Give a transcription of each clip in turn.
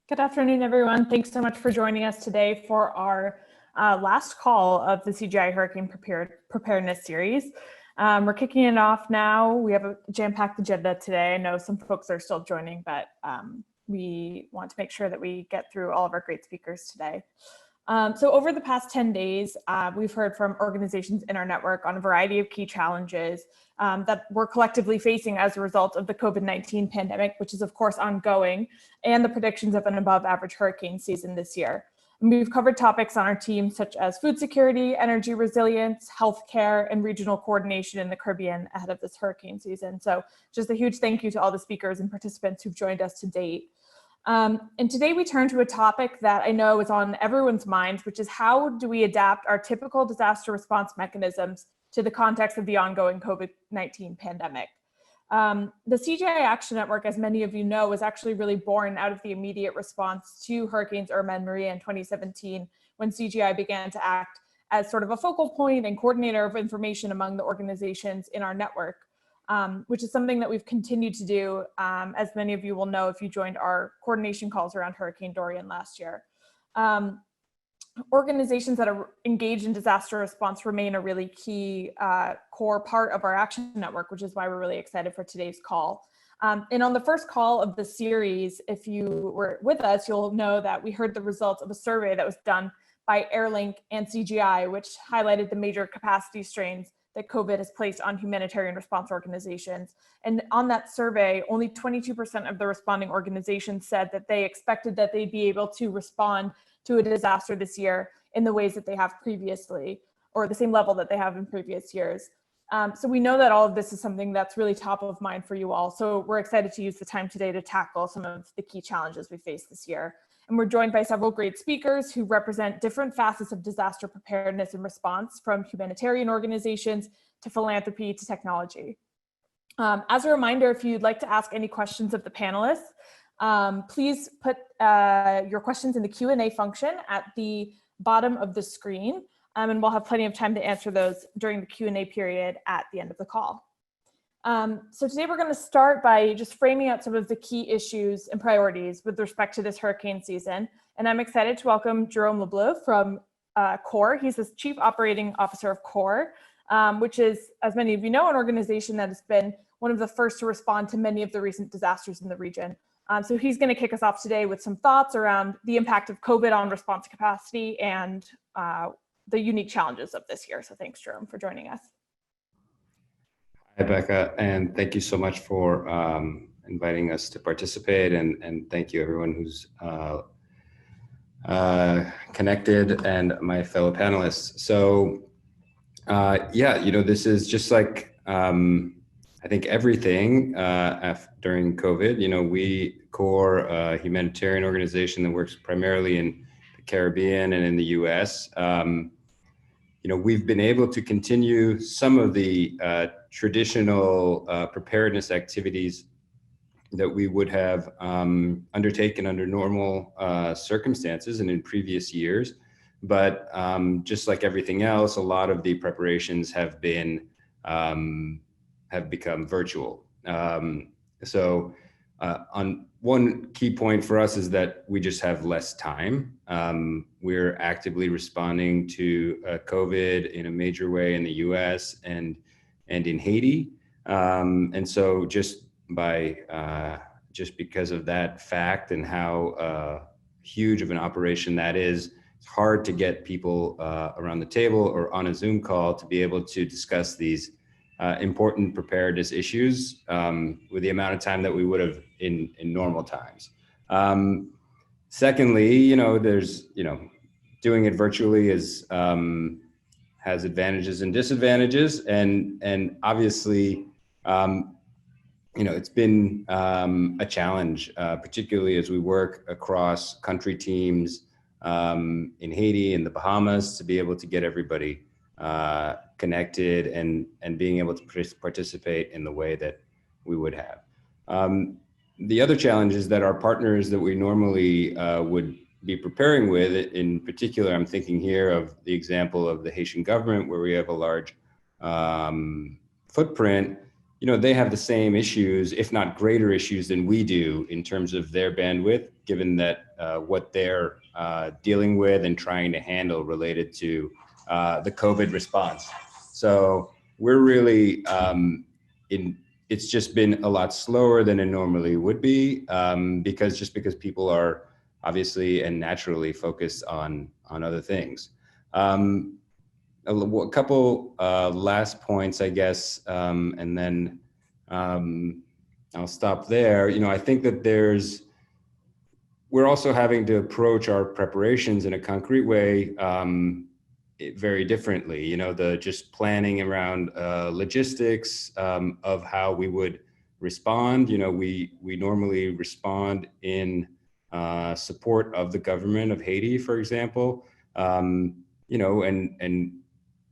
Good afternoon, everyone. Thanks so much for joining us today for our last call of the CGI Hurricane Preparedness series. We're kicking it off now. We have a jam-packed agenda today. I know some folks are still joining, but we want to make sure that we get through all of our great speakers today. So over the past 10 days, we've heard from organizations in our network on a variety of key challenges that we're collectively facing as a result of the COVID-19 pandemic, which is of course ongoing, and the predictions of an above average hurricane season this year. And we've covered topics on our team such as food security, energy resilience, healthcare, and regional coordination in the Caribbean ahead of this hurricane season. So just a huge thank you to all the speakers and participants who've joined us to date. And today we turn to a topic that I know is on everyone's minds, which is how do we adapt our typical disaster response mechanisms to the context of the ongoing COVID-19 pandemic. The CGI Action Network, as many of you know, was actually really born out of the immediate response to Hurricanes Irma and Maria in 2017, when CGI began to act as sort of a focal point and coordinator of information among the organizations in our network. Which is something that we've continued to do, as many of you will know if you joined our coordination calls around Hurricane Dorian last year. Organizations that are engaged in disaster response remain a really key core part of our action network, which is why we're really excited for today's call. And on the first call of the series, if you were with us, you'll know that we heard the results of a survey that was done by Airlink and CGI, which highlighted the major capacity strains that COVID has placed on humanitarian response organizations. And on that survey, only 22% of the responding organizations said that they expected that they'd be able to respond to a disaster this year in the ways that they have previously, or the same level that they have in previous years. So we know that all of this is something that's really top of mind for you all. So we're excited to use the time today to tackle some of the key challenges we face this year. And we're joined by several great speakers who represent different facets of disaster preparedness and response, from humanitarian organizations to philanthropy to technology. As a reminder, if you'd like to ask any questions of the panelists, please put your questions in the Q&A function at the bottom of the screen, and we'll have plenty of time to answer those during the Q&A period at the end of the call. So today we're going to start by just framing out some of the key issues and priorities with respect to this hurricane season. And I'm excited to welcome Jerome LeBleu from CORE. He's the Chief Operating Officer of CORE, which is, as many of you know, an organization that has been one of the first to respond to many of the recent disasters in the region. So he's going to kick us off today with some thoughts around the impact of COVID on response capacity and the unique challenges of this year. So thanks, Jerome, for joining us. Hi, Becca, and thank you so much for inviting us to participate, and thank you everyone who's connected and my fellow panelists. So yeah, you know, this is just like I think everything during COVID. You know, we CORE, a humanitarian organization that works primarily in the Caribbean and in the US. You know, we've been able to continue some of the traditional preparedness activities that we would have undertaken under normal circumstances and in previous years. But just like everything else, a lot of the preparations have been have become virtual. So on one key point for us is that we just have less time. We're actively responding to COVID in a major way in the US and in Haiti. And so just because of that fact and how huge of an operation that is, it's hard to get people around the table or on a Zoom call to be able to discuss these important preparedness issues with the amount of time that we would have in normal times. Secondly, you know, doing it virtually has advantages and disadvantages, and obviously, you know, it's been a challenge, particularly as we work across country teams in Haiti and the Bahamas, to be able to get everybody connected and being able to participate in the way that we would have. The other challenge is that our partners that we normally would be preparing with, in particular, I'm thinking here of the example of the Haitian government, where we have a large footprint. they have the same issues, if not greater issues than we do in terms of their bandwidth, given that what they're dealing with and trying to handle related to the COVID response. So we're really it's just been a lot slower than it normally would be because people are obviously and naturally focused on other things. A couple last points, I guess, and then I'll stop there. I think that we're also having to approach our preparations in a concrete way very differently. The just planning around logistics of how we would respond. We normally respond in support of the government of Haiti, for example. And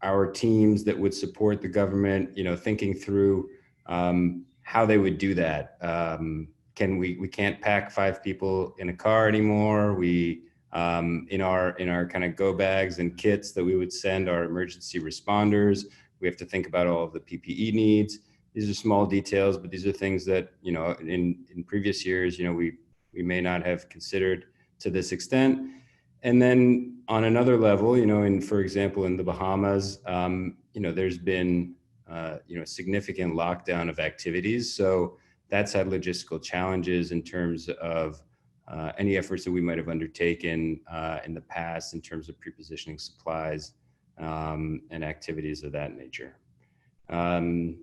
our teams that would support the government, thinking through how they would do that. We can't pack 5 people in a car anymore. We in our kind of go bags and kits that we would send our emergency responders, we have to think about all of the PPE needs. These are small details, but these are things that in previous years we may not have considered to this extent. And then on another level, for example, in the Bahamas, there's been, significant lockdown of activities. So that's had logistical challenges in terms of any efforts that we might have undertaken in the past in terms of prepositioning supplies and activities of that nature.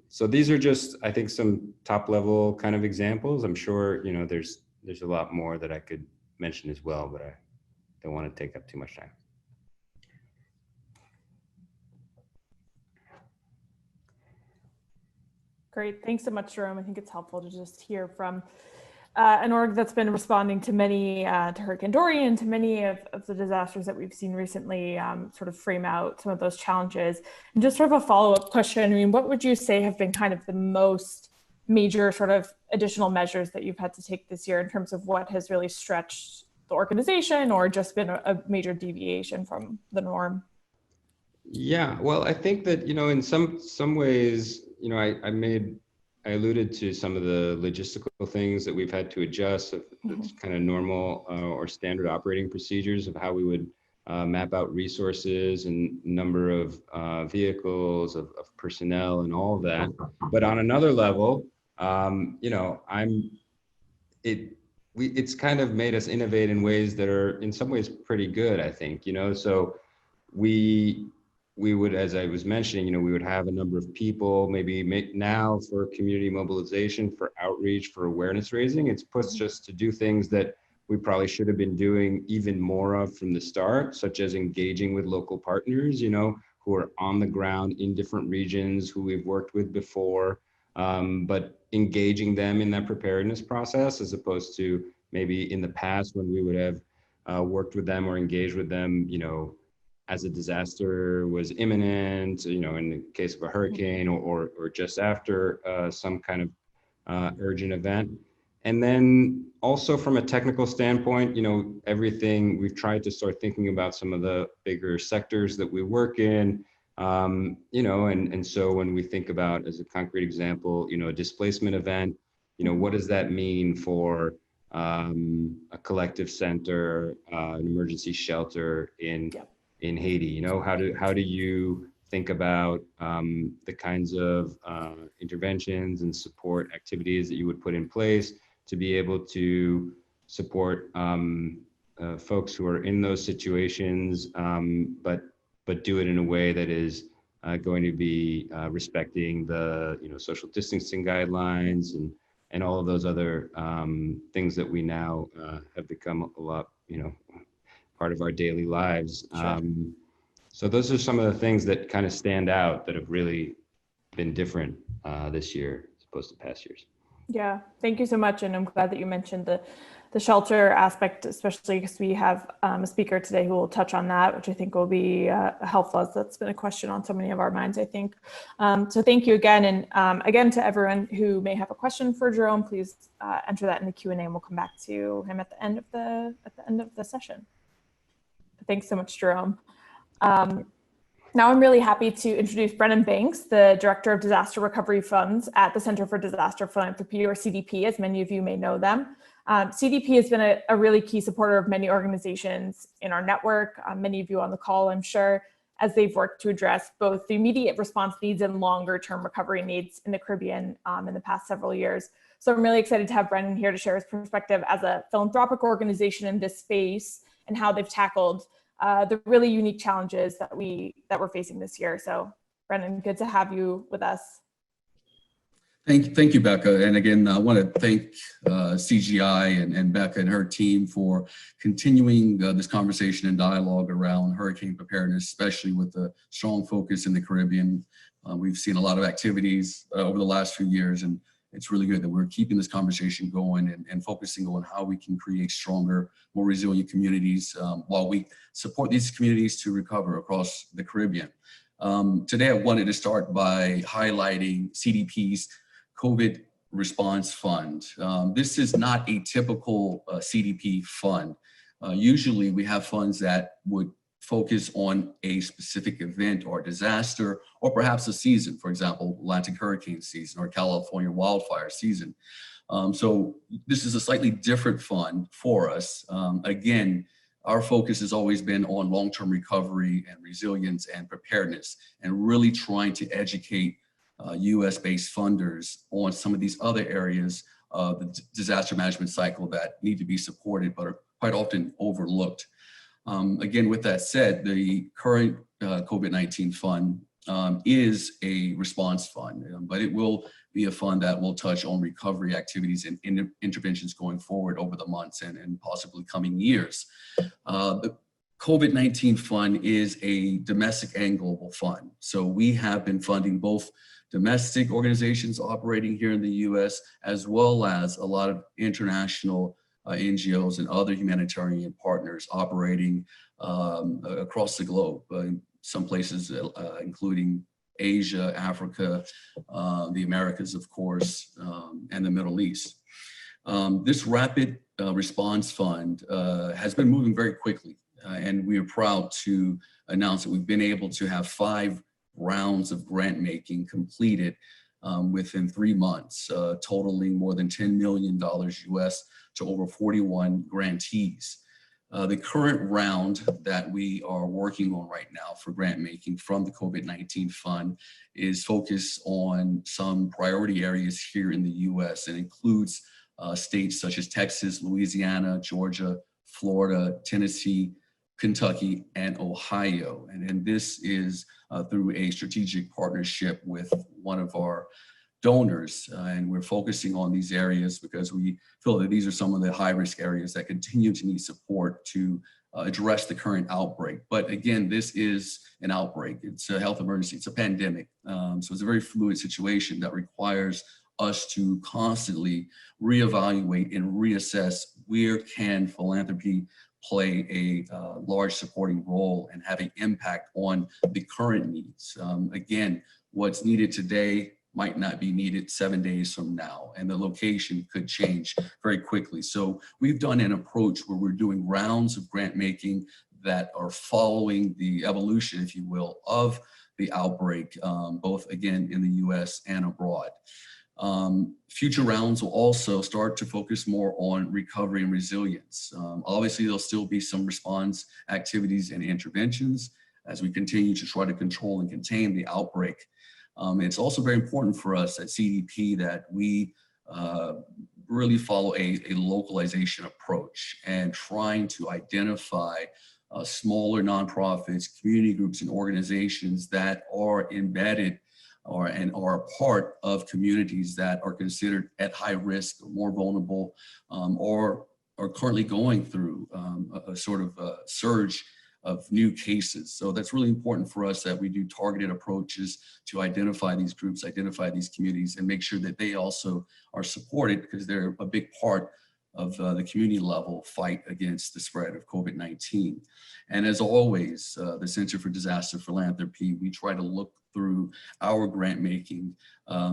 So these are just, I think, some top level kind of examples. I'm sure, there's a lot more that I could mention as well, but I don't want to take up too much time. Great, thanks so much, Jerome. I think it's helpful to just hear from an org that's been responding to many, to Hurricane Dorian, to many of the disasters that we've seen recently, sort of frame out some of those challenges. And just sort of a follow-up question, I mean, what would you say have been kind of the most major sort of additional measures that you've had to take this year in terms of what has really stretched the organization or just been a major deviation from the norm? Yeah, well, I think that, in some ways, I alluded to some of the logistical things that we've had to adjust. That's kind of normal or standard operating procedures of how we would map out resources and number of vehicles, of personnel and all of that. But on another level, it's kind of made us innovate in ways that are in some ways pretty good, I think, so we would, as I was mentioning, we would have a number of people maybe now for community mobilization, for outreach, for awareness raising. It's pushed us to do things that we probably should have been doing even more of from the start, such as engaging with local partners, who are on the ground in different regions, who we've worked with before, but engaging them in that preparedness process, as opposed to maybe in the past when we would have worked with them or engaged with them, as a disaster was imminent, in the case of a hurricane or just after some kind of urgent event. And then also from a technical standpoint, everything we've tried to start thinking about some of the bigger sectors that we work in, and so when we think about, as a concrete example, a displacement event, what does that mean for a collective center, an emergency shelter in Haiti? How do you think about the kinds of interventions and support activities that you would put in place to be able to support folks who are in those situations, but do it in a way that is going to be respecting the social distancing guidelines and all of those other things that we now have become a lot part of our daily lives. Sure. So those are some of the things that kind of stand out that have really been different this year as opposed to past years. Yeah, thank you so much. And I'm glad that you mentioned the shelter aspect, especially because we have a speaker today who will touch on that, which I think will be helpful, as that's been a question on so many of our minds, I think. So thank you again. And again, to everyone who may have a question for Jerome, please enter that in the Q&A and we'll come back to him at the end of the session. Thanks so much, Jerome. Now I'm really happy to introduce Brennan Banks, the Director of Disaster Recovery Funds at the Center for Disaster Philanthropy, or CDP, as many of you may know them. CDP has been a really key supporter of many organizations in our network, many of you on the call, I'm sure, as they've worked to address both the immediate response needs and longer term recovery needs in the Caribbean in the past several years. So I'm really excited to have Brennan here to share his perspective as a philanthropic organization in this space and how they've tackled the really unique challenges that we're facing this year. So Brennan, good to have you with us. Thank you, Becca. And again, I want to thank CGI and Becca and her team for continuing this conversation and dialogue around hurricane preparedness, especially with the strong focus in the Caribbean. We've seen a lot of activities over the last few years, and it's really good that we're keeping this conversation going and focusing on how we can create stronger, more resilient communities while we support these communities to recover across the Caribbean. Today, I wanted to start by highlighting CDP's COVID Response Fund. This is not a typical CDP fund. Usually we have funds that would focus on a specific event or disaster, or perhaps a season, for example, Atlantic hurricane season or California wildfire season. So this is a slightly different fund for us. Again, our focus has always been on long-term recovery and resilience and preparedness, and really trying to educate US-based funders on some of these other areas of the disaster management cycle that need to be supported, but are quite often overlooked. Again, with that said, the current COVID-19 fund is a response fund, but it will be a fund that will touch on recovery activities and interventions going forward over the months and possibly coming years. The COVID-19 fund is a domestic and global fund. So we have been funding both domestic organizations operating here in the US, as well as a lot of international NGOs and other humanitarian partners operating across the globe, some places including Asia, Africa, the Americas, of course, and the Middle East. This rapid response fund has been moving very quickly, and we are proud to announce that we've been able to have 5 rounds of grant making completed within 3 months, totaling more than $10 million US to over 41 grantees. The current round that we are working on right now for grant making from the COVID-19 fund is focused on some priority areas here in the US and includes states such as Texas, Louisiana, Georgia, Florida, Tennessee, Kentucky, and Ohio. And this is through a strategic partnership with one of our donors. And we're focusing on these areas because we feel that these are some of the high-risk areas that continue to need support to address the current outbreak. But again, this is an outbreak. It's a health emergency. It's a pandemic. So it's a very fluid situation that requires us to constantly reevaluate and reassess where can philanthropy play a large supporting role and have an impact on the current needs. Again, what's needed today might not be needed 7 days from now, and the location could change very quickly. So we've done an approach where we're doing rounds of grant making that are following the evolution, if you will, of the outbreak, both again in the US and abroad. Future rounds will also start to focus more on recovery and resilience. Obviously, there'll still be some response activities and interventions as we continue to try to control and contain the outbreak. It's also very important for us at CDP that we really follow a localization approach and trying to identify smaller nonprofits, community groups, and organizations that are embedded and are a part of communities that are considered at high risk, more vulnerable, or are currently going through a sort of surge of new cases. So that's really important for us that we do targeted approaches to identify these groups, identify these communities, and make sure that they also are supported because they're a big part of the community level fight against the spread of COVID-19. And as always, the Center for Disaster Philanthropy, we try to look through our grant making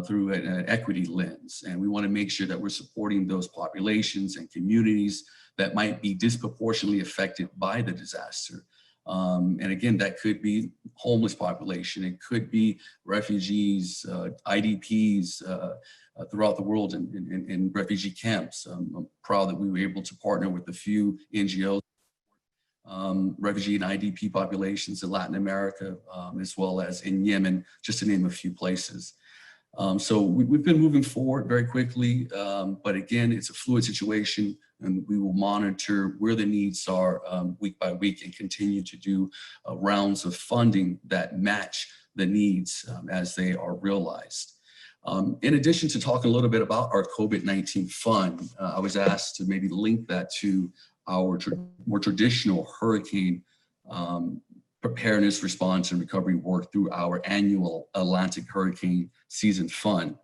through an equity lens. And we want to make sure that we're supporting those populations and communities that might be disproportionately affected by the disaster. And again, that could be homeless population. It could be refugees, IDPs throughout the world in refugee camps. I'm proud that we were able to partner with a few NGOs, refugee and IDP populations in Latin America, as well as in Yemen, just to name a few places. So we've been moving forward very quickly, but again, it's a fluid situation, and we will monitor where the needs are week by week and continue to do rounds of funding that match the needs as they are realized. In addition to talking a little bit about our COVID-19 fund, I was asked to maybe link that to our more traditional hurricane preparedness, response, and recovery work through our annual Atlantic Hurricane Season Fund.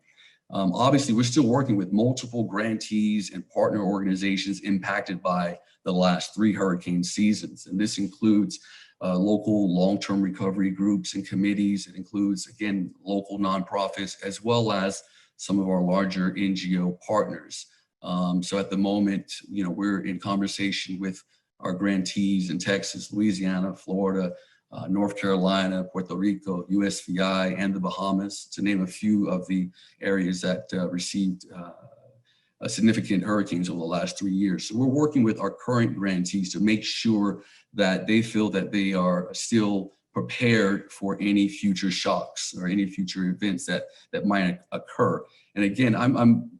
Obviously, we're still working with multiple grantees and partner organizations impacted by the last 3 hurricane seasons. And this includes local long-term recovery groups and committees. It includes, again, local nonprofits, as well as some of our larger NGO partners. So at the moment, we're in conversation with our grantees in Texas, Louisiana, Florida, North Carolina, Puerto Rico, USVI, and the Bahamas, to name a few of the areas that received significant hurricanes over the last 3 years. So we're working with our current grantees to make sure that they feel that they are still prepared for any future shocks or any future events that might occur. And again, I'm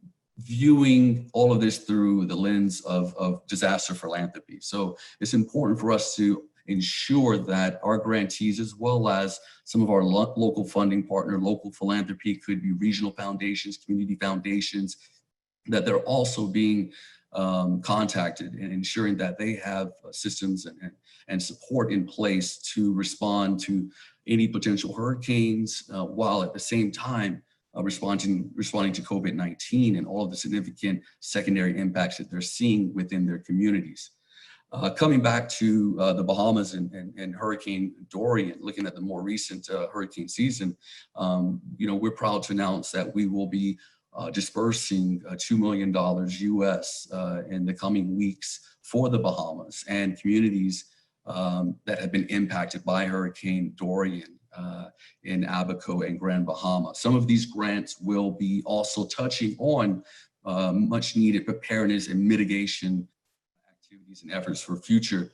viewing all of this through the lens of disaster philanthropy. So it's important for us to ensure that our grantees, as well as some of our local funding partner, local philanthropy, could be regional foundations, community foundations, that they're also being contacted and ensuring that they have systems and support in place to respond to any potential hurricanes, while at the same time responding to COVID-19 and all of the significant secondary impacts that they're seeing within their communities. Coming back to the Bahamas and Hurricane Dorian, looking at the more recent hurricane season, we're proud to announce that we will be dispersing $2 million US in the coming weeks for the Bahamas and communities that have been impacted by Hurricane Dorian in Abaco and Grand Bahama. Some of these grants will be also touching on much needed preparedness and mitigation activities and efforts for future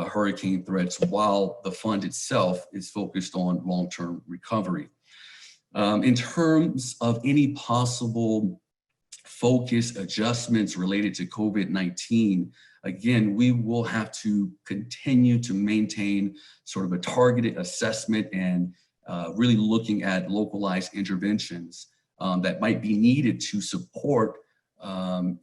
hurricane threats, while the fund itself is focused on long-term recovery. In terms of any possible focus adjustments related to COVID-19, again, we will have to continue to maintain sort of a targeted assessment and really looking at localized interventions that might be needed to support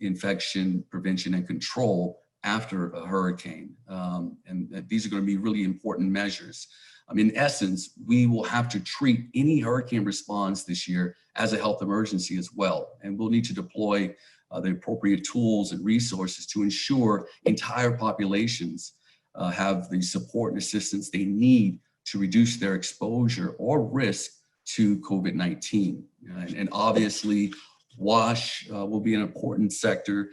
infection prevention and control after a hurricane. And these are going to be really important measures. In essence, we will have to treat any hurricane response this year as a health emergency as well. And we'll need to deploy the appropriate tools and resources to ensure entire populations have the support and assistance they need to reduce their exposure or risk to COVID-19. And obviously, WASH will be an important sector,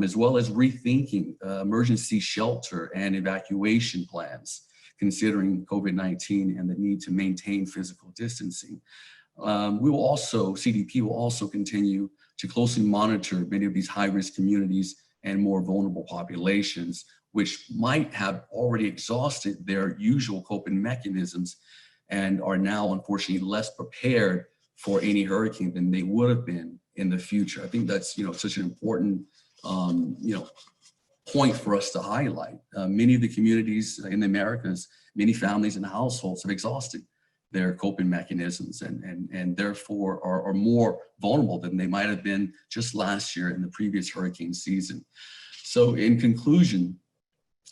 as well as rethinking emergency shelter and evacuation plans, considering COVID-19 and the need to maintain physical distancing. CDP will also continue to closely monitor many of these high-risk communities and more vulnerable populations, which might have already exhausted their usual coping mechanisms and are now, unfortunately, less prepared for any hurricane than they would have been in the future. I think that's such an important point for us to highlight. Many of the communities in the Americas, many families and households have exhausted their coping mechanisms and therefore are more vulnerable than they might have been just last year in the previous hurricane season. So in conclusion,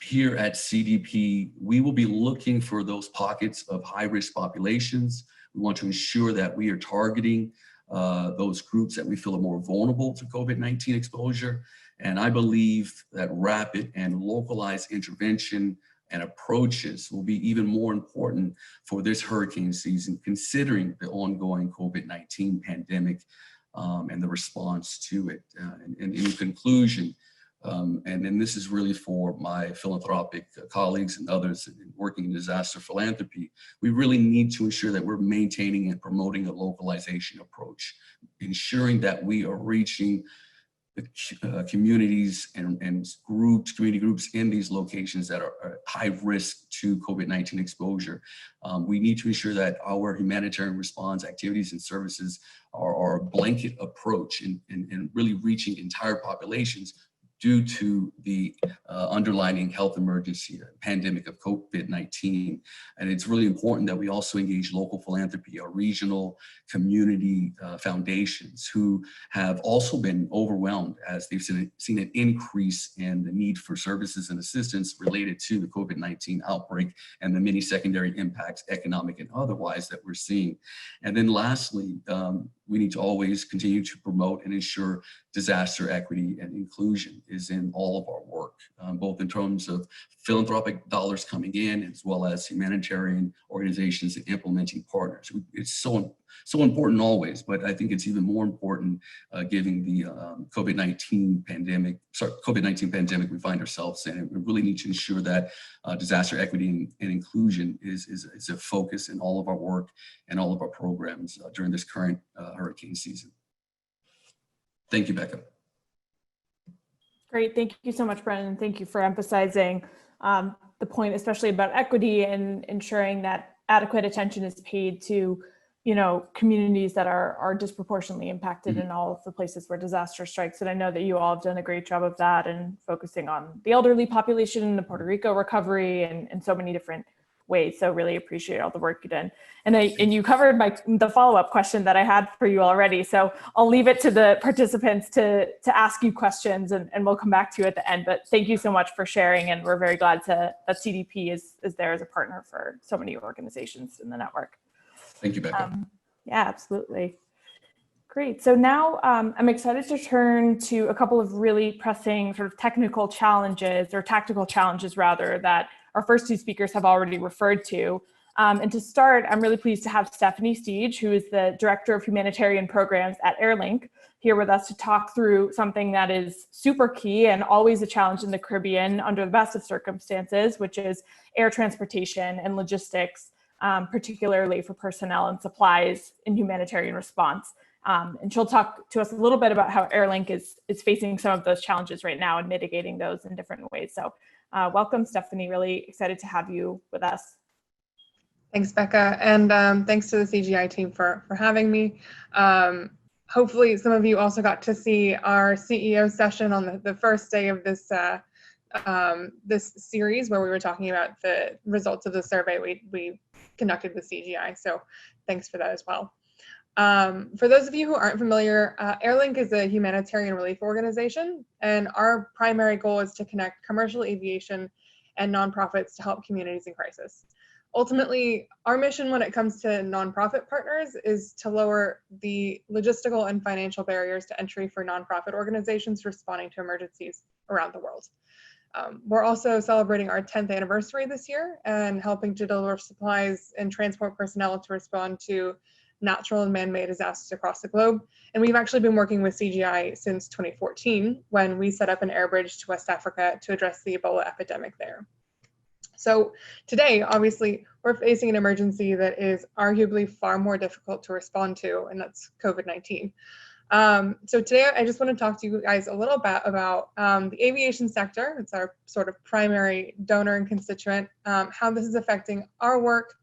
here at CDP, we will be looking for those pockets of high-risk populations. We want to ensure that we are targeting those groups that we feel are more vulnerable to COVID-19 exposure. And I believe that rapid and localized intervention and approaches will be even more important for this hurricane season, considering the ongoing COVID-19 pandemic and the response to it. And in conclusion, And then this is really for my philanthropic colleagues and others working in disaster philanthropy. We really need to ensure that we're maintaining and promoting a localization approach, ensuring that we are reaching the communities and community groups in these locations that are high risk to COVID-19 exposure. We need to ensure that our humanitarian response activities and services are a blanket approach in really reaching entire populations due to the underlying health emergency, pandemic of COVID-19. And it's really important that we also engage local philanthropy or regional community foundations who have also been overwhelmed as they've seen an increase in the need for services and assistance related to the COVID-19 outbreak and the many secondary impacts, economic and otherwise, that we're seeing. And then lastly, we need to always continue to promote and ensure disaster equity and inclusion is in all of our work, both in terms of philanthropic dollars coming in as well as humanitarian organizations and implementing partners. It's so important always, but I think it's even more important given the COVID-19 pandemic we find ourselves in. We really need to ensure that disaster equity and inclusion is a focus in all of our work and all of our programs during this current hurricane season. Thank you, Becca. Great, thank you so much, Brennan. Thank you for emphasizing the point, especially about equity and ensuring that adequate attention is paid to, communities that are disproportionately impacted in all of the places where disaster strikes. And I know that you all have done a great job of that and focusing on the elderly population, the Puerto Rico recovery, and so many different ways. So really appreciate all the work you did. And you covered the follow-up question that I had for you already. So I'll leave it to the participants to ask you questions and we'll come back to you at the end. But thank you so much for sharing. And we're very glad that CDP is there as a partner for so many organizations in the network. Thank you, Becca. Yeah, absolutely. Great. So now I'm excited to turn to a couple of really pressing sort of technical challenges, or tactical challenges rather, that our first two speakers have already referred to. And to start, I'm really pleased to have Stephanie Steege, who is the Director of Humanitarian Programs at Airlink, here with us to talk through something that is super key and always a challenge in the Caribbean under the best of circumstances, which is air transportation and logistics, particularly for personnel and supplies in humanitarian response. And she'll talk to us a little bit about how Airlink is facing some of those challenges right now and mitigating those in different ways. So welcome, Stephanie. Really excited to have you with us. Thanks, Becca. And thanks to the CGI team for having me. Hopefully some of you also got to see our CEO session on the first day of this this series, where we were talking about the results of the survey we conducted with CGI. So thanks for that as well. For those of you who aren't familiar, Airlink is a humanitarian relief organization, and our primary goal is to connect commercial aviation and nonprofits to help communities in crisis. Ultimately, our mission when it comes to nonprofit partners is to lower the logistical and financial barriers to entry for nonprofit organizations responding to emergencies around the world. We're also celebrating our 10th anniversary this year and helping to deliver supplies and transport personnel to respond to natural and man-made disasters across the globe. And we've actually been working with CGI since 2014, when we set up an air bridge to West Africa to address the Ebola epidemic there. So today, obviously, we're facing an emergency that is arguably far more difficult to respond to, and that's COVID-19. So today, I just want to talk to you guys a little bit about the aviation sector. It's our sort of primary donor and constituent, how this is affecting our work,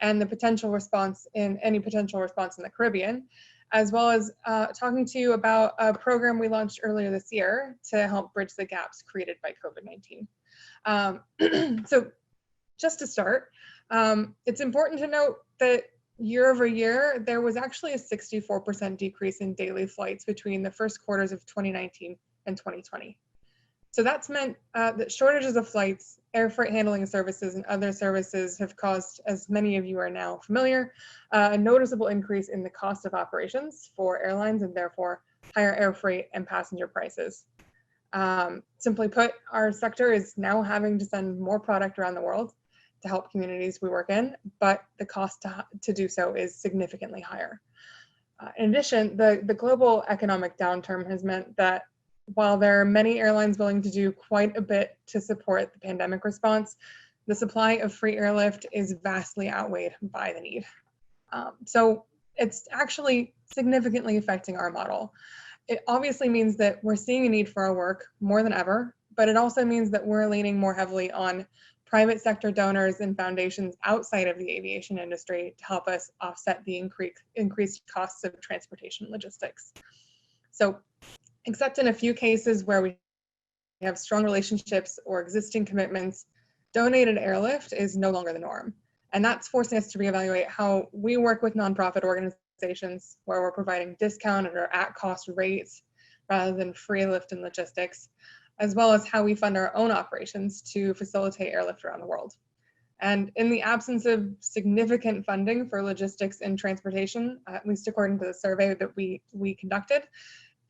and the potential response in the Caribbean, as well as talking to you about a program we launched earlier this year to help bridge the gaps created by COVID-19. So just to start, it's important to note that year over year, there was actually a 64% decrease in daily flights between the first quarters of 2019 and 2020. So that's meant that shortages of flights, air freight handling services, and other services have caused, as many of you are now familiar, a noticeable increase in the cost of operations for airlines, and therefore higher air freight and passenger prices. Simply put, our sector is now having to send more product around the world to help communities we work in, but the cost to do so is significantly higher. In addition, the global economic downturn has meant that while there are many airlines willing to do quite a bit to support the pandemic response, the supply of free airlift is vastly outweighed by the need. So it's actually significantly affecting our model. It obviously means that we're seeing a need for our work more than ever, but it also means that we're leaning more heavily on private sector donors and foundations outside of the aviation industry to help us offset the increased costs of transportation logistics. So, except in a few cases where we have strong relationships or existing commitments, donated airlift is no longer the norm. And that's forcing us to reevaluate how we work with nonprofit organizations where we're providing discounted or at-cost rates rather than free lift and logistics, as well as how we fund our own operations to facilitate airlift around the world. And in the absence of significant funding for logistics and transportation, at least according to the survey that we conducted,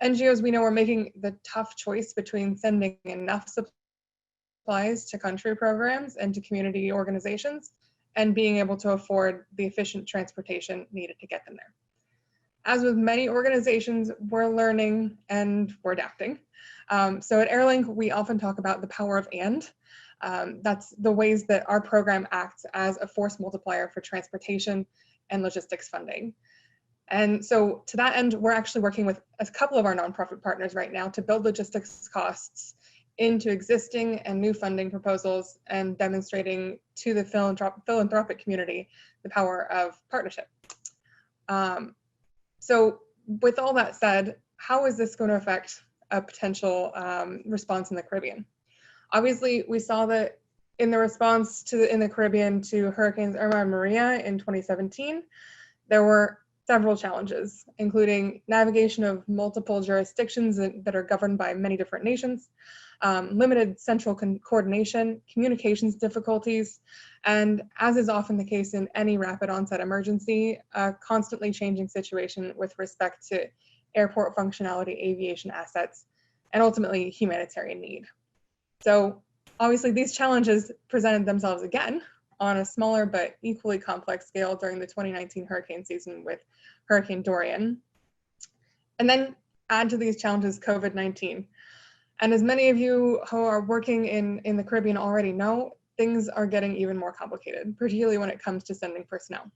NGOs we know are making the tough choice between sending enough supplies to country programs and to community organizations and being able to afford the efficient transportation needed to get them there. As with many organizations, we're learning and we're adapting. So at Airlink, we often talk about the power of and. That's the ways that our program acts as a force multiplier for transportation and logistics funding. And so to that end, we're actually working with a couple of our nonprofit partners right now to build logistics costs into existing and new funding proposals and demonstrating to the philanthropic community the power of partnership. So with all that said, how is this going to affect a potential response in the Caribbean? Obviously, we saw that in the response in the Caribbean to Hurricanes Irma and Maria in 2017, there were several challenges, including navigation of multiple jurisdictions that are governed by many different nations, limited central coordination, communications difficulties, and as is often the case in any rapid onset emergency, a constantly changing situation with respect to airport functionality, aviation assets, and ultimately humanitarian need. So obviously these challenges presented themselves again on a smaller but equally complex scale during the 2019 hurricane season with Hurricane Dorian. And then add to these challenges COVID-19. And as many of you who are working in the Caribbean already know, things are getting even more complicated, particularly when it comes to sending personnel.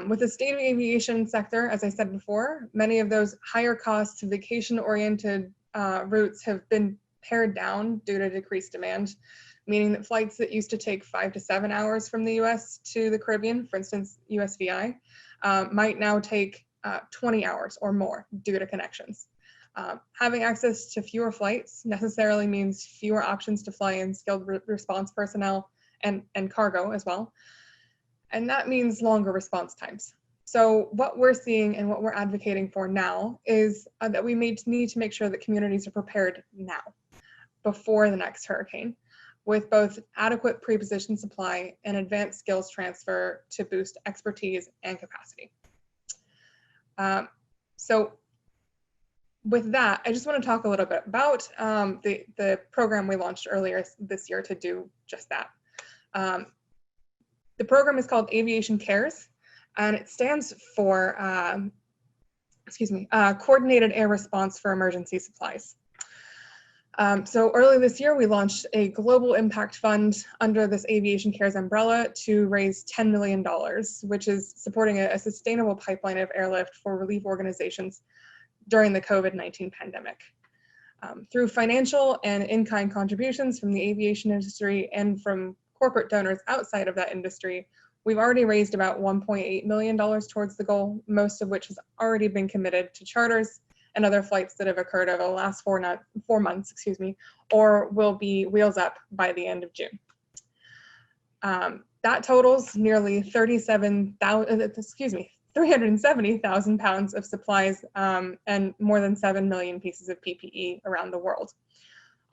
With the state of aviation sector, as I said before, many of those higher cost vacation-oriented routes have been pared down due to decreased demand, meaning that flights that used to take 5 to 7 hours from the US to the Caribbean, for instance, USVI, might now take 20 hours or more due to connections. Having access to fewer flights necessarily means fewer options to fly in skilled response personnel and cargo as well. And that means longer response times. So what we're seeing and what we're advocating for now is that we need to make sure that communities are prepared now, before the next hurricane, with both adequate pre-positioned supply and advanced skills transfer to boost expertise and capacity. So with that, I just want to talk a little bit about the program we launched earlier this year to do just that. The program is called Aviation Cares, and it stands for, Coordinated Air Response for Emergency Supplies. So early this year, we launched a global impact fund under this Aviation Cares umbrella to raise $10 million, which is supporting a sustainable pipeline of airlift for relief organizations during the COVID-19 pandemic. Through financial and in-kind contributions from the aviation industry and from corporate donors outside of that industry, we've already raised about $1.8 million towards the goal, most of which has already been committed to charters and other flights that have occurred over the last 4 months, or will be wheels up by the end of June. That totals nearly 370,000 pounds of supplies and more than 7 million pieces of PPE around the world.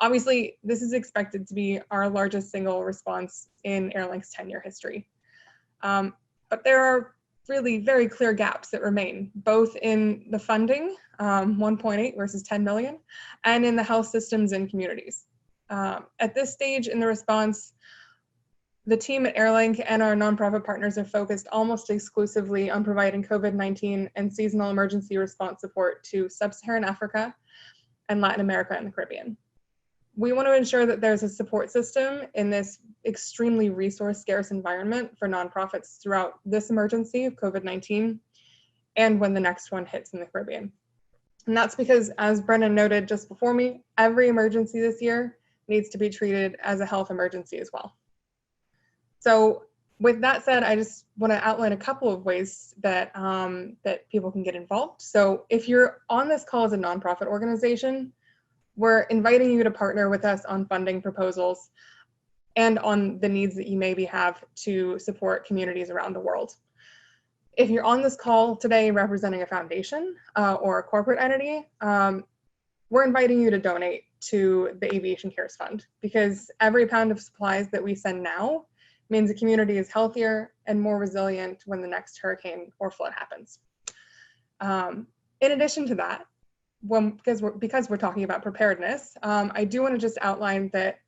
Obviously, this is expected to be our largest single response in Airlink's 10-year history. But there are really very clear gaps that remain, both in the funding, 1.8 versus 10 million, and in the health systems and communities. At this stage in the response, the team at Airlink and our nonprofit partners are focused almost exclusively on providing COVID-19 and seasonal emergency response support to sub-Saharan Africa, and Latin America and the Caribbean. We want to ensure that there's a support system in this extremely resource scarce environment for nonprofits throughout this emergency of COVID-19 and when the next one hits in the Caribbean. And that's because, as Brennan noted just before me, every emergency this year needs to be treated as a health emergency as well. So with that said, I just want to outline a couple of ways that, that people can get involved. So if you're on this call as a nonprofit organization, we're inviting you to partner with us on funding proposals and on the needs that you maybe have to support communities around the world. If you're on this call today representing a foundation or a corporate entity, we're inviting you to donate to the Aviation Cares Fund, because every pound of supplies that we send now means the community is healthier and more resilient when the next hurricane or flood happens. In addition to that, because we're talking about preparedness, I do want to just outline that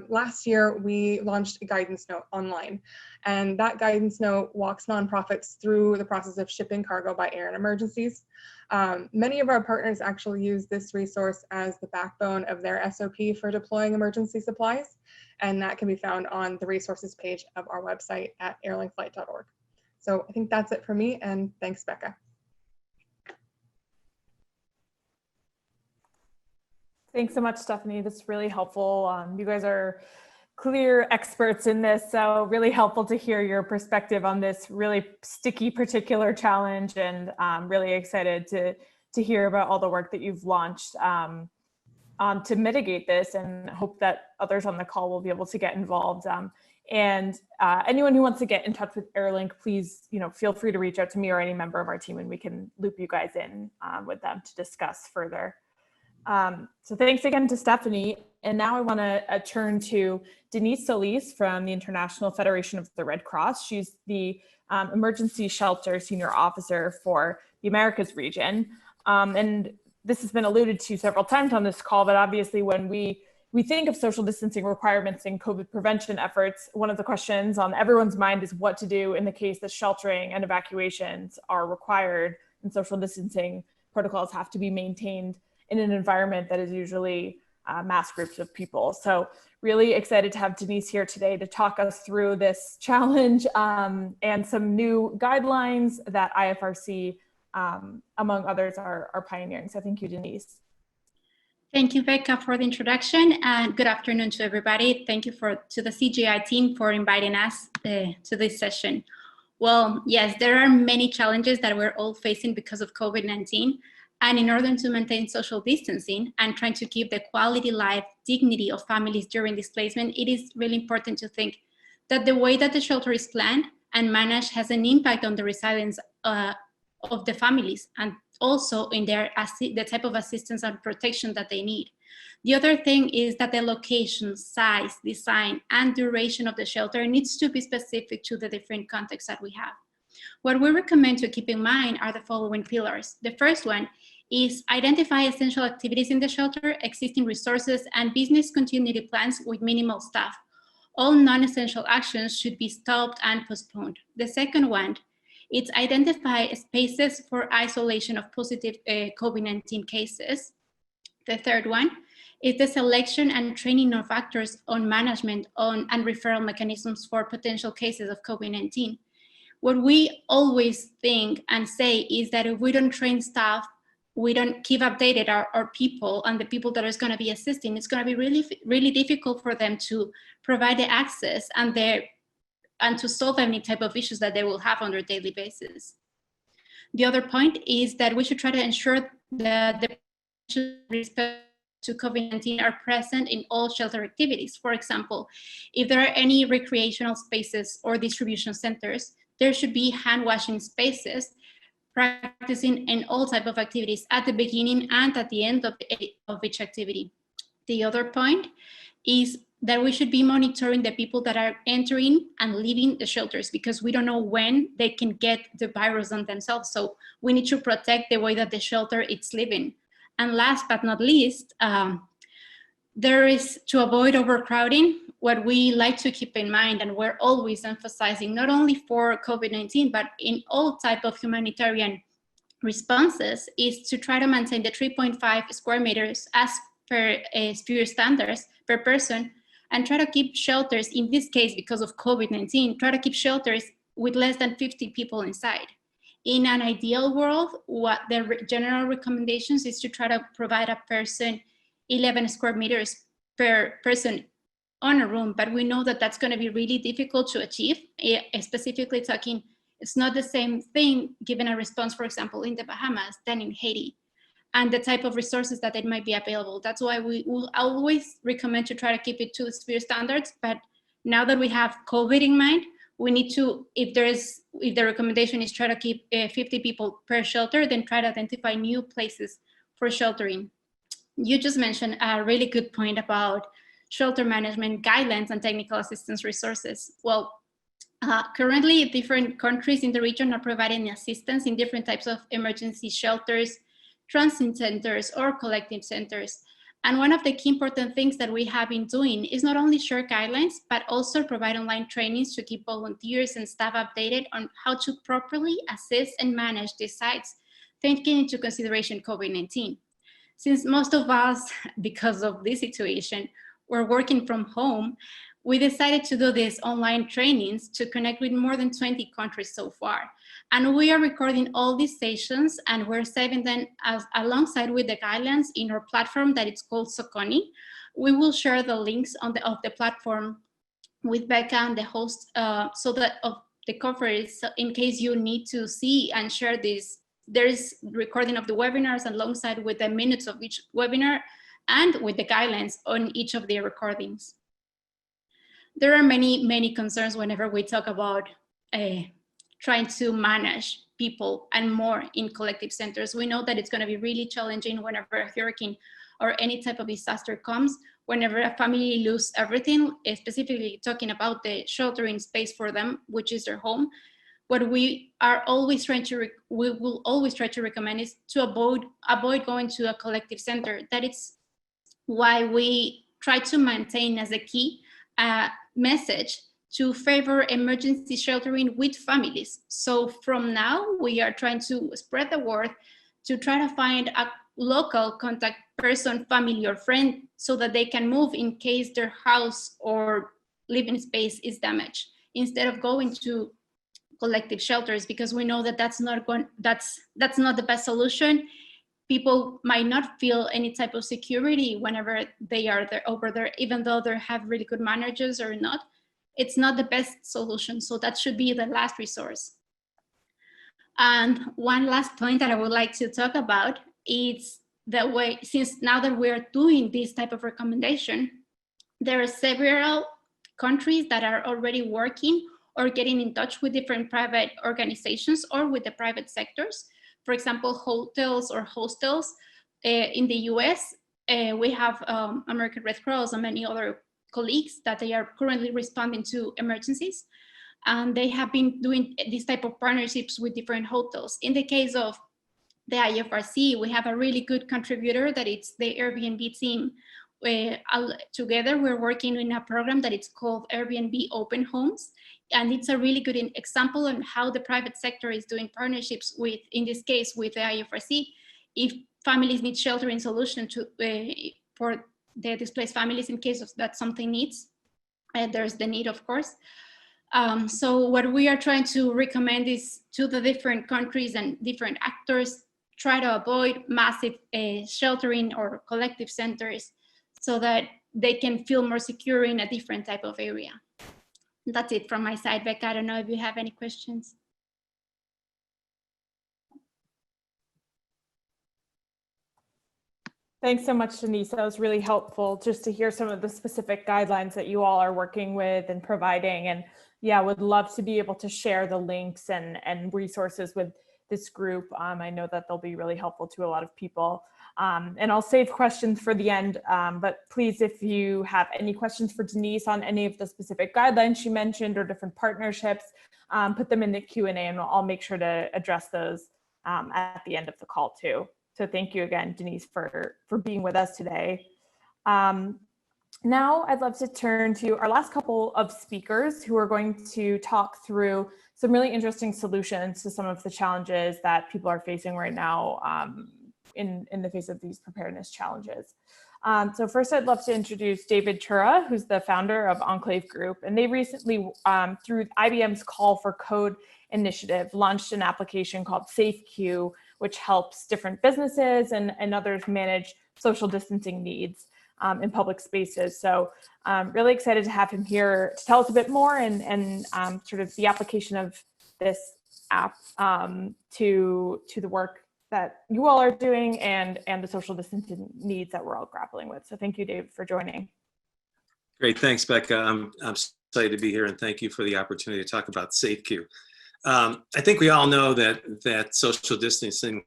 last year we launched a guidance note online, and that guidance note walks nonprofits through the process of shipping cargo by air in emergencies. Many of our partners actually use this resource as the backbone of their SOP for deploying emergency supplies, and that can be found on the resources page of our website at airlineflight.org. So I think that's it for me, and thanks, Becca. Thanks so much, Stephanie. That's really helpful. You guys are clear experts in this, so really helpful to hear your perspective on this really sticky particular challenge, and really excited to hear about all the work that you've launched to mitigate this, and hope that others on the call will be able to get involved. And anyone who wants to get in touch with Airlink, please, feel free to reach out to me or any member of our team, and we can loop you guys in with them to discuss further. So thanks again to Stephanie. And now I want to turn to Denise Solis from the International Federation of the Red Cross. She's the Emergency Shelter Senior Officer for the Americas region. And this has been alluded to several times on this call, but obviously when we think of social distancing requirements and COVID prevention efforts, one of the questions on everyone's mind is what to do in the case that sheltering and evacuations are required, and social distancing protocols have to be maintained in an environment that is usually mass groups of people. So really excited to have Denise here today to talk us through this challenge and some new guidelines that IFRC, among others, are pioneering. So thank you, Denise. Thank you, Becca, for the introduction, and good afternoon to everybody. Thank you to the CGI team for inviting us to this session. Well, yes, there are many challenges that we're all facing because of COVID-19. And in order to maintain social distancing and trying to keep the quality life, dignity of families during displacement, it is really important to think that the way that the shelter is planned and managed has an impact on the resilience of the families, and also in the type of assistance and protection that they need. The other thing is that the location, size, design, and duration of the shelter needs to be specific to the different contexts that we have. What we recommend to keep in mind are the following pillars. The first one is identify essential activities in the shelter, existing resources, and business continuity plans with minimal staff. All non-essential actions should be stopped and postponed. The second one, it's identify spaces for isolation of positive COVID-19 cases. The third one is the selection and training of actors on management and referral mechanisms for potential cases of COVID-19. What we always think and say is that if we don't train staff, we don't keep updated our people and the people that are going to be assisting, it's going to be really, really difficult for them to provide the access and to solve any type of issues that they will have on a daily basis. The other point is that we should try to ensure that the respect to COVID-19 are present in all shelter activities. For example, if there are any recreational spaces or distribution centers, there should be hand washing spaces, practicing in all type of activities at the beginning and at the end of each activity. The other point is that we should be monitoring the people that are entering and leaving the shelters, because we don't know when they can get the virus on themselves. So we need to protect the way that the shelter is living. And last but not least, there is, to avoid overcrowding, what we like to keep in mind, and we're always emphasizing, not only for COVID-19, but in all type of humanitarian responses is to try to maintain the 3.5 square meters as per sphere standards per person, and try to keep shelters, in this case, because of COVID-19, try to keep shelters with less than 50 people inside. In an ideal world, what the general recommendations is to try to provide a person 11 square meters per person on a room, but we know that that's going to be really difficult to achieve, specifically talking, it's not the same thing given a response, for example, in the Bahamas than in Haiti, and the type of resources that it might be available. That's why we will always recommend to try to keep it to sphere standards. But now that we have COVID in mind, we need to, if the recommendation is try to keep 50 people per shelter, then try to identify new places for sheltering. You just mentioned a really good point about shelter management guidelines and technical assistance resources. Well, currently different countries in the region are providing assistance in different types of emergency shelters, transit centers, or collective centers. And one of the key important things that we have been doing is not only share guidelines, but also provide online trainings to keep volunteers and staff updated on how to properly assess and manage these sites, taking into consideration COVID-19. Since most of us, because of this situation, we're working from home, we decided to do these online trainings to connect with more than 20 countries so far. And we are recording all these sessions, and we're saving them alongside with the guidelines in our platform that it's called Soconi. We will share the links of the platform with Becca and the host so that of the conference, in case you need to see and share this. There's recording of the webinars alongside with the minutes of each webinar and with the guidelines on each of the recordings. There are many concerns whenever we talk about trying to manage people and more in collective centers. We know that it's going to be really challenging whenever a hurricane or any type of disaster comes, whenever a family loses everything, specifically talking about the sheltering space for them, which is their home. What we are always trying to, we will always try to recommend is to avoid going to a collective center. That is why we try to maintain as a key message to favor emergency sheltering with families. So from now, we are trying to spread the word to try to find a local contact person, family, or friend so that they can move in case their house or living space is damaged, instead of going to collective shelters, because we know that that's not the best solution. People might not feel any type of security whenever they are there over there, even though they have really good managers or not. It's not the best solution, so that should be the last resource. And one last point that I would like to talk about is the way, since now that we're doing this type of recommendation, there are several countries that are already working or getting in touch with different private organizations or with the private sectors. For example, hotels or hostels in the US, we have American Red Cross and many other colleagues that they are currently responding to emergencies. And they have been doing this type of partnerships with different hotels. In the case of the IFRC, we have a really good contributor that it's the Airbnb team. Together, we're working in a program that it's called Airbnb Open Homes. And it's a really good example on how the private sector is doing partnerships with, in this case, with the IFRC. If families need sheltering solution for the displaced families in case of that something needs, there's the need, of course. So what we are trying to recommend is to the different countries and different actors, try to avoid massive sheltering or collective centers so that they can feel more secure in a different type of area. That's it from my side, Becca. I don't know if you have any questions. Thanks so much, Denise. That was really helpful just to hear some of the specific guidelines that you all are working with and providing. And yeah, would love to be able to share the links and resources with this group. I know that they'll be really helpful to a lot of people. And I'll save questions for the end, but please, if you have any questions for Denise on any of the specific guidelines she mentioned or different partnerships, put them in the Q&A and I'll make sure to address those at the end of the call too. So thank you again, Denise, for being with us today. Now I'd love to turn to our last couple of speakers who are going to talk through some really interesting solutions to some of the challenges that people are facing right now in the face of these preparedness challenges. So first I'd love to introduce David Tura, who's the founder of Enclave Group. And they recently, through IBM's Call for Code initiative, launched an application called SafeQ, which helps different businesses and others manage social distancing needs in public spaces. So really excited to have him here to tell us a bit more and sort of the application of this app to the work that you all are doing and the social distancing needs that we're all grappling with. So thank you, Dave, for joining. Great, thanks, Becca. I'm excited to be here, and thank you for the opportunity to talk about SafeQ. I think we all know that social distancing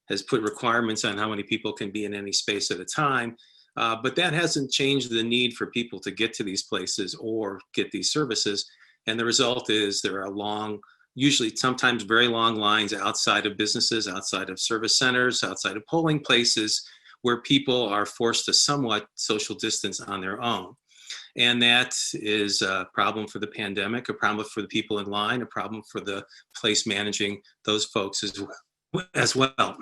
has put requirements on how many people can be in any space at a time, but that hasn't changed the need for people to get to these places or get these services. And the result is there are long, usually sometimes very long lines outside of businesses, outside of service centers, outside of polling places, where people are forced to somewhat social distance on their own. And that is a problem for the pandemic, a problem for the people in line, a problem for the place managing those folks as well.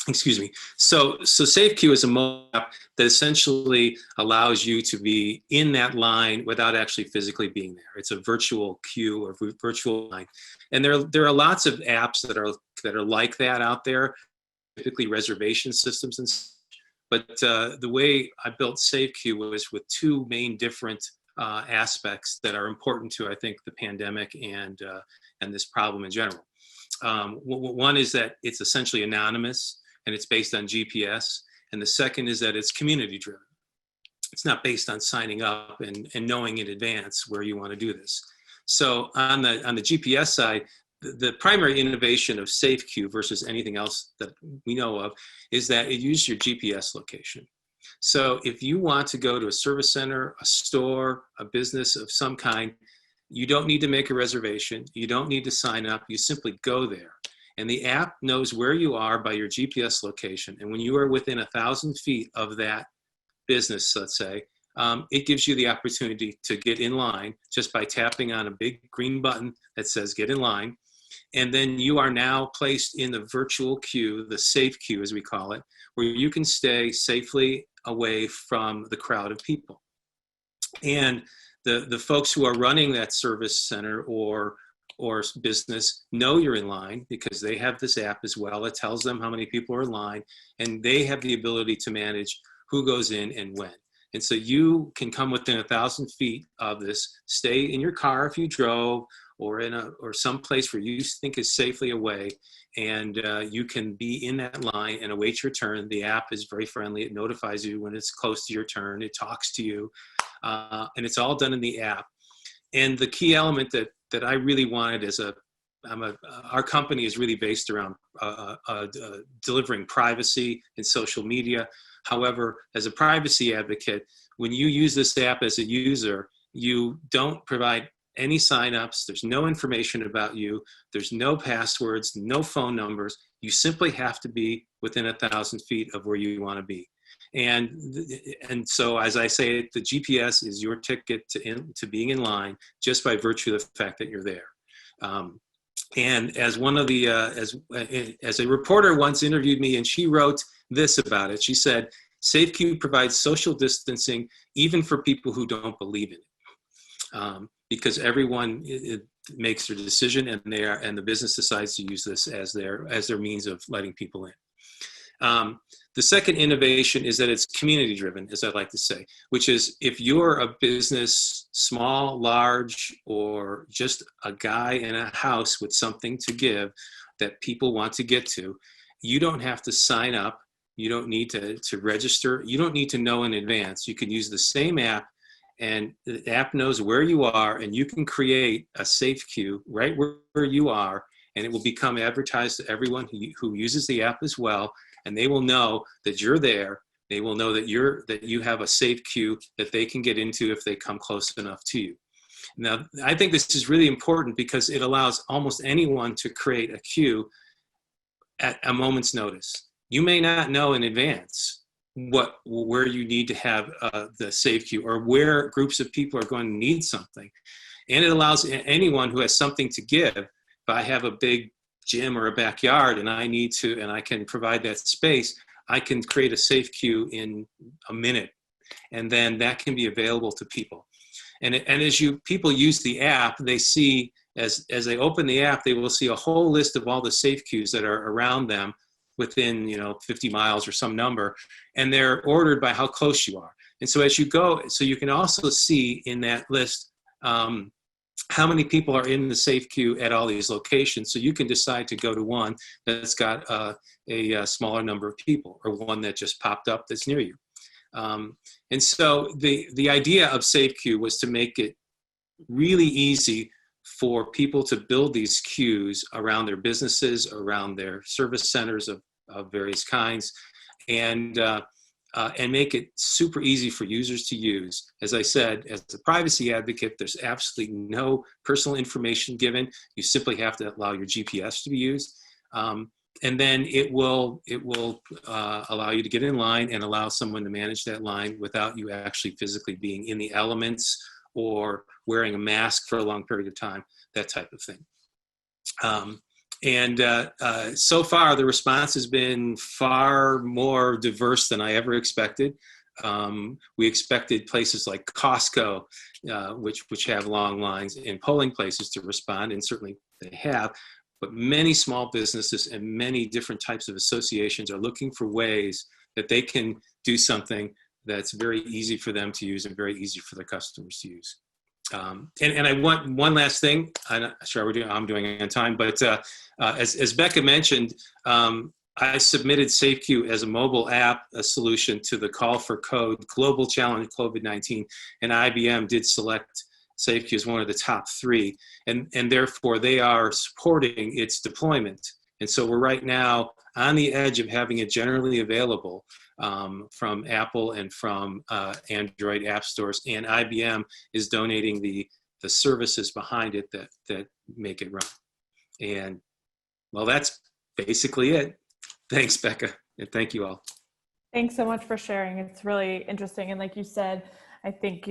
Excuse me. So SafeQ is a mobile app that essentially allows you to be in that line without actually physically being there. It's a virtual queue or virtual line. And there are lots of apps that are like that out there, typically reservation systems and such. But the way I built SafeQ was with two main different aspects that are important to, I think, the pandemic and this problem in general. One is that it's essentially anonymous and it's based on GPS. And the second is that it's community driven. It's not based on signing up and knowing in advance where you want to do this. So on the GPS side, the primary innovation of SafeQ versus anything else that we know of is that it uses your GPS location. So if you want to go to a service center, a store, a business of some kind, you don't need to make a reservation. You don't need to sign up. You simply go there. And the app knows where you are by your GPS location. And when you are within 1,000 feet of that business, let's say, it gives you the opportunity to get in line just by tapping on a big green button that says get in line. And then you are now placed in the virtual queue, the safe queue as we call it, where you can stay safely away from the crowd of people. And the folks who are running that service center or business know you're in line because they have this app as well. It tells them how many people are in line, and they have the ability to manage who goes in and when. And so you can come within 1,000 feet of this, stay in your car if you drove, or some place where you think is safely away, and you can be in that line and await your turn. The app is very friendly. It notifies you when it's close to your turn. It talks to you, and it's all done in the app. And the key element that I really wanted our company is really based around delivering privacy in social media. However, as a privacy advocate, when you use this app as a user, you don't provide any signups. There's no information about you. There's no passwords, no phone numbers. You simply have to be within 1,000 feet of where you want to be. And so, as I say, the GPS is your ticket to being in line just by virtue of the fact that you're there. And as one of the, as a reporter once interviewed me, and she wrote this about it. She said, SafeQ provides social distancing even for people who don't believe in it. Because everyone makes their decision, and the business decides to use this as their means of letting people in. The second innovation is that it's community driven, as I'd like to say, which is if you're a business, small, large, or just a guy in a house with something to give that people want to get to, you don't have to sign up. You don't need to register. You don't need to know in advance. You can use the same app, and the app knows where you are, and you can create a safe queue right where you are, and it will become advertised to everyone who uses the app as well, and they will know that you're there. They will know that you have a safe queue that they can get into if they come close enough to you. Now, I think this is really important because it allows almost anyone to create a queue at a moment's notice. You may not know in advance where you need to have the safe queue, or where groups of people are going to need something. And it allows anyone who has something to give. If I have a big gym or a backyard and I can provide that space, I can create a safe queue in a minute, and then that can be available to people. And as people use the app, they see, as they open the app, they will see a whole list of all the safe queues that are around them within 50 miles or some number, and they're ordered by how close you are. And so as you go, so you can also see in that list how many people are in the safe queue at all these locations. So you can decide to go to one that's got a smaller number of people, or one that just popped up that's near you. And so the idea of safe queue was to make it really easy for people to build these queues around their businesses, around their service centers of various kinds, and make it super easy for users to use. As I said, as a privacy advocate, there's absolutely no personal information given. You simply have to allow your GPS to be used. And then it will allow you to get in line and allow someone to manage that line without you actually physically being in the elements or wearing a mask for a long period of time, that type of thing. So far, the response has been far more diverse than I ever expected. We expected places like Costco, which have long lines, and polling places to respond, and certainly they have. But many small businesses and many different types of associations are looking for ways that they can do something that's very easy for them to use and very easy for their customers to use. And I want one last thing. I'm not sure I'm doing it on time, but as Becca mentioned, I submitted SafeQ as a mobile app, a solution to the Call for Code Global Challenge COVID-19, and IBM did select SafeQ as one of the top 3, and therefore they are supporting its deployment. And so we're right now on the edge of having it generally available from Apple and from Android app stores, and IBM is donating the services behind it that make it run. And well, that's basically it. Thanks, Becca, and thank you all. Thanks so much for sharing. It's really interesting, and like you said, I think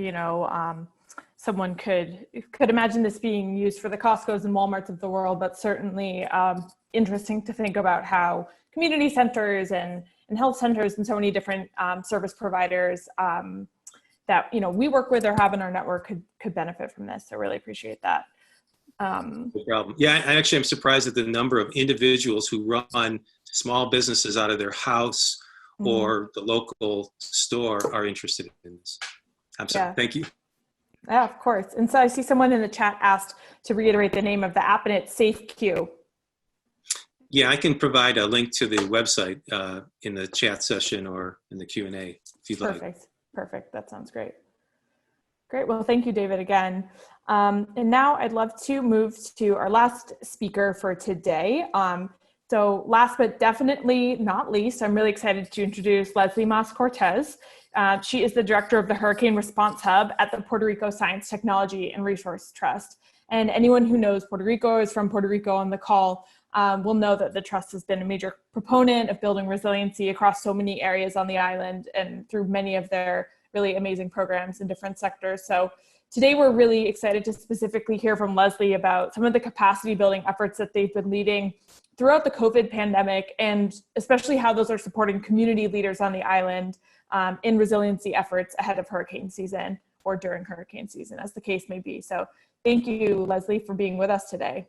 someone could imagine this being used for the Costco's and Walmarts of the world, but certainly interesting to think about how community centers and health centers and so many different service providers that we work with or have in our network could benefit from this. So really appreciate that. No problem. Yeah, I actually am surprised at the number of individuals who run small businesses out of their house or the local store are interested in this. I'm sorry. Yeah. Thank you. Yeah, of course. And so I see someone in the chat asked to reiterate the name of the app, and it's SafeQ. Yeah, I can provide a link to the website in the chat session or in the Q&A if you'd like. Perfect. That sounds great. Great. Well, thank you, David, again. And now I'd love to move to our last speaker for today. So last but definitely not least, I'm really excited to introduce Leslie Mas-Cortez. She is the director of the Hurricane Response Hub at the Puerto Rico Science, Technology, and Resource Trust. And anyone who knows Puerto Rico, is from Puerto Rico on the call, will know that the Trust has been a major proponent of building resiliency across so many areas on the island and through many of their really amazing programs in different sectors. So today we're really excited to specifically hear from Leslie about some of the capacity building efforts that they've been leading throughout the COVID pandemic, and especially how those are supporting community leaders on the island in resiliency efforts ahead of hurricane season or during hurricane season, as the case may be. So thank you, Leslie, for being with us today.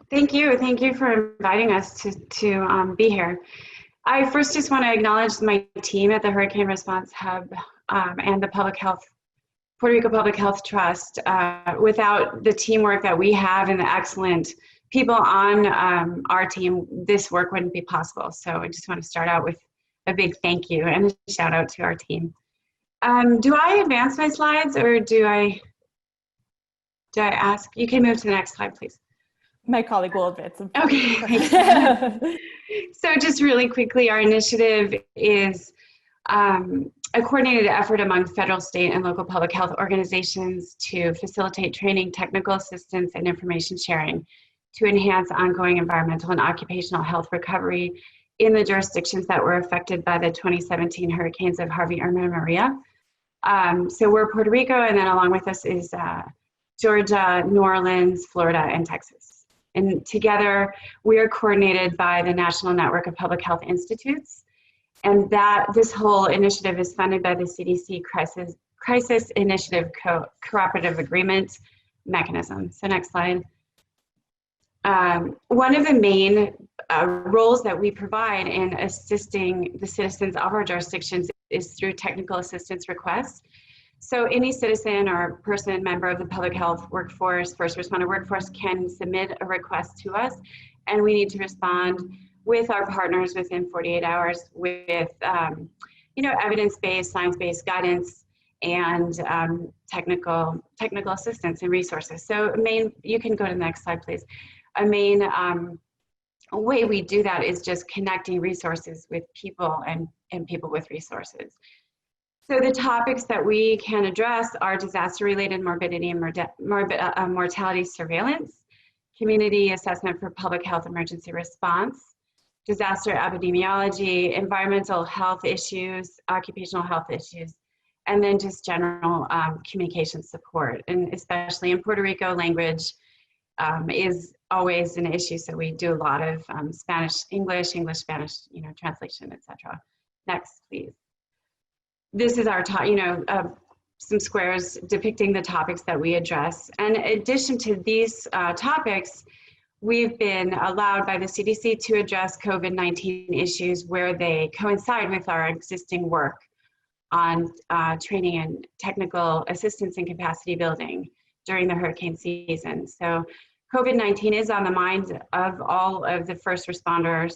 Thank you. Thank you for inviting us to be here. I first just want to acknowledge my team at the Hurricane Response Hub and the Puerto Rico Public Health Trust. Without the teamwork that we have and the excellent people on our team, this work wouldn't be possible. So I just want to start out with a big thank you and a shout out to our team. Do I advance my slides, or do I ask? You can move to the next slide, please. My colleague will advance them. Okay. So just really quickly, our initiative is a coordinated effort among federal, state, and local public health organizations to facilitate training, technical assistance, and information sharing to enhance ongoing environmental and occupational health recovery in the jurisdictions that were affected by the 2017 hurricanes of Harvey, Irma, and Maria. So we're Puerto Rico, and then along with us is Georgia, New Orleans, Florida, and Texas. And together, we are coordinated by the National Network of Public Health Institutes. And this whole initiative is funded by the CDC Crisis Initiative Cooperative Agreement mechanism. So next slide. One of the main roles that we provide in assisting the citizens of our jurisdictions is through technical assistance requests. So any citizen or person, member of the public health workforce, first responder workforce, can submit a request to us, and we need to respond with our partners within 48 hours with evidence-based, science-based guidance and technical assistance and resources. So you can go to the next slide, please. A main way we do that is just connecting resources with people and people with resources. So the topics that we can address are disaster-related morbidity and mortality surveillance, community assessment for public health emergency response, disaster epidemiology, environmental health issues, occupational health issues, and then just general communication support. And especially in Puerto Rico, language is always an issue. So we do a lot of Spanish, English, Spanish, translation, etc. Next, please. This is our some squares depicting the topics that we address. And in addition to these topics, we've been allowed by the CDC to address COVID-19 issues where they coincide with our existing work on training and technical assistance and capacity building during the hurricane season. So COVID-19 is on the minds of all of the first responders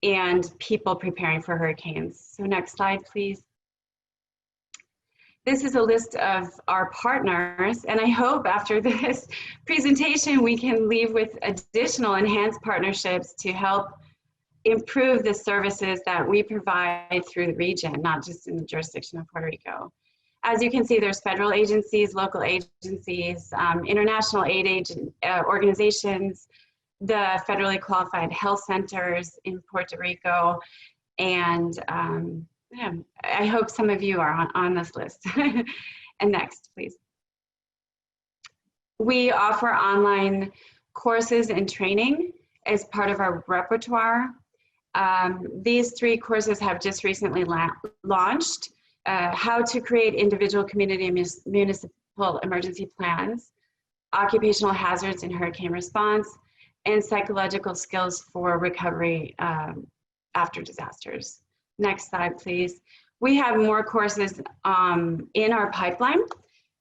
and people preparing for hurricanes. So next slide, please. This is a list of our partners, and I hope after this presentation we can leave with additional enhanced partnerships to help improve the services that we provide through the region, not just in the jurisdiction of Puerto Rico. As you can see, there's federal agencies, local agencies, international aid organizations, the federally qualified health centers in Puerto Rico, and I hope some of you are on this list. And next, please. We offer online courses and training as part of our repertoire. These 3 courses have just recently launched. How to create individual, community, and municipal emergency plans, occupational hazards and hurricane response, and psychological skills for recovery after disasters. Next slide, please. We have more courses in our pipeline.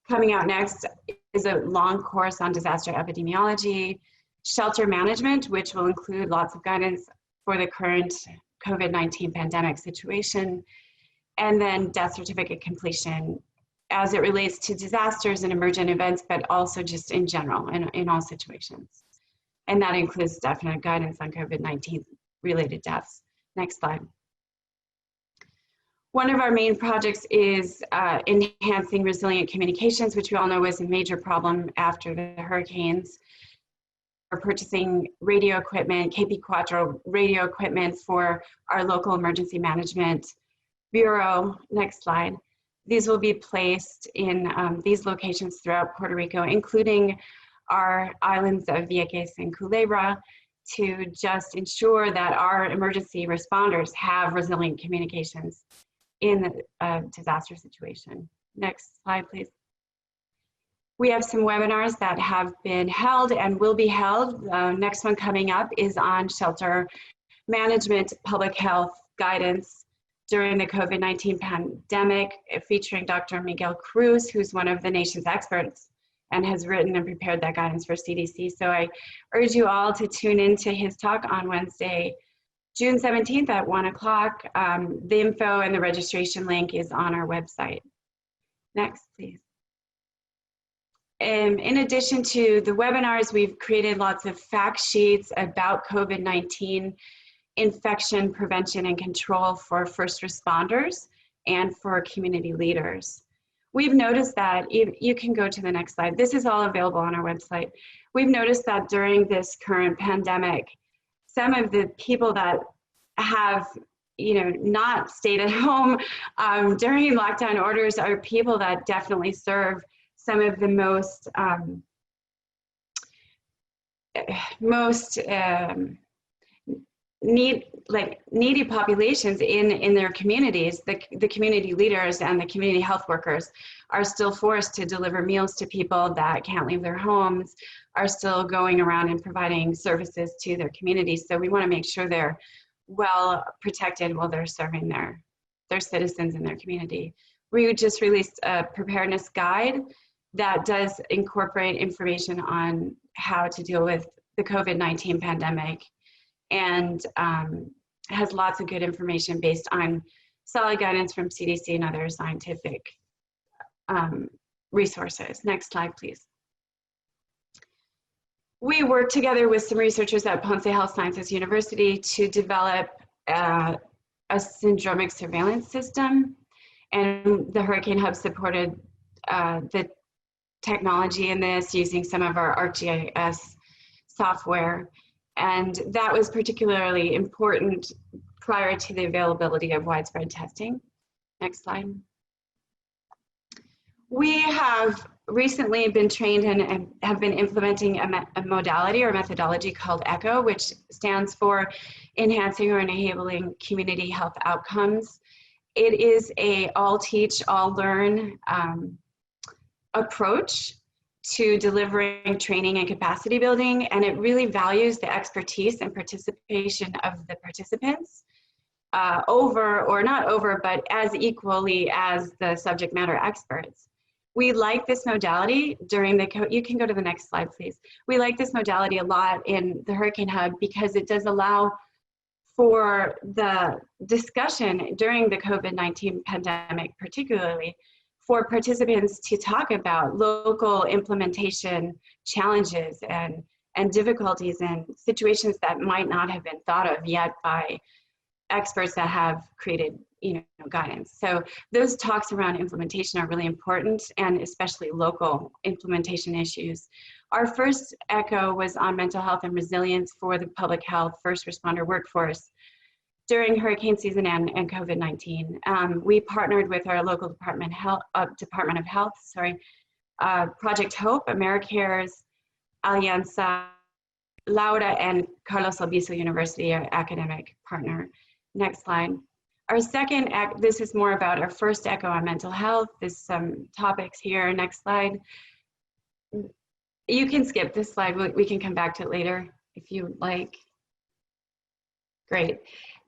Coming out next is a long course on disaster epidemiology, shelter management, which will include lots of guidance for the current COVID-19 pandemic situation, and then death certificate completion as it relates to disasters and emergent events, but also just in general, in all situations. And that includes definite guidance on COVID-19 related deaths. Next slide. One of our main projects is enhancing resilient communications, which we all know was a major problem after the hurricanes. We're purchasing radio equipment, KP4 radio equipment for our local emergency management bureau. Next slide. These will be placed in these locations throughout Puerto Rico, including our islands of Vieques and Culebra, to just ensure that our emergency responders have resilient communications in a disaster situation. Next slide, please. We have some webinars that have been held and will be held. Next one coming up is on shelter management, public health guidance during the COVID-19 pandemic, featuring Dr. Miguel Cruz, who's one of the nation's experts and has written and prepared that guidance for CDC. So I urge you all to tune into his talk on Wednesday, June 17th at 1 o'clock. The info and the registration link is on our website. Next, please. In addition to the webinars, we've created lots of fact sheets about COVID-19 infection prevention and control for first responders and for community leaders. We've noticed that, you can go to the next slide. This is all available on our website. We've noticed that during this current pandemic, some of the people that have, not stayed at home during lockdown orders are people that definitely serve some of the most needy populations in their communities. The community leaders and the community health workers are still forced to deliver meals to people that can't leave their homes, are still going around and providing services to their communities. So we want to make sure they're well protected while they're serving their citizens in their community. We just released a preparedness guide that does incorporate information on how to deal with the COVID-19 pandemic, and has lots of good information based on solid guidance from CDC and other scientific resources. Next slide, please. We worked together with some researchers at Ponce Health Sciences University to develop a syndromic surveillance system, and the Hurricane Hub supported the technology in this using some of our ArcGIS software. And that was particularly important prior to the availability of widespread testing. Next slide. We have recently been trained and have been implementing a modality or methodology called ECHO, which stands for Enhancing or Enabling Community Health Outcomes. It is a all teach, all learn approach to delivering training and capacity building, and it really values the expertise and participation of the participants but as equally as the subject matter experts. We like this modality during you can go to the next slide, please. We like this modality a lot in the Hurricane Hub because it does allow for the discussion during the COVID-19 pandemic, particularly for participants to talk about local implementation challenges and difficulties and situations that might not have been thought of yet by experts that have created guidance. So those talks around implementation are really important, and especially local implementation issues. Our first ECHO was on mental health and resilience for the public health first responder workforce during hurricane season and COVID-19. We partnered with our local Department of Health, Project Hope, AmeriCares, Alianza, Laura, and Carlos Albizu University, our academic partner. Next slide. Our second, this is more about our first ECHO on mental health. There's some topics here. Next slide. You can skip this slide. We can come back to it later if you like. Great.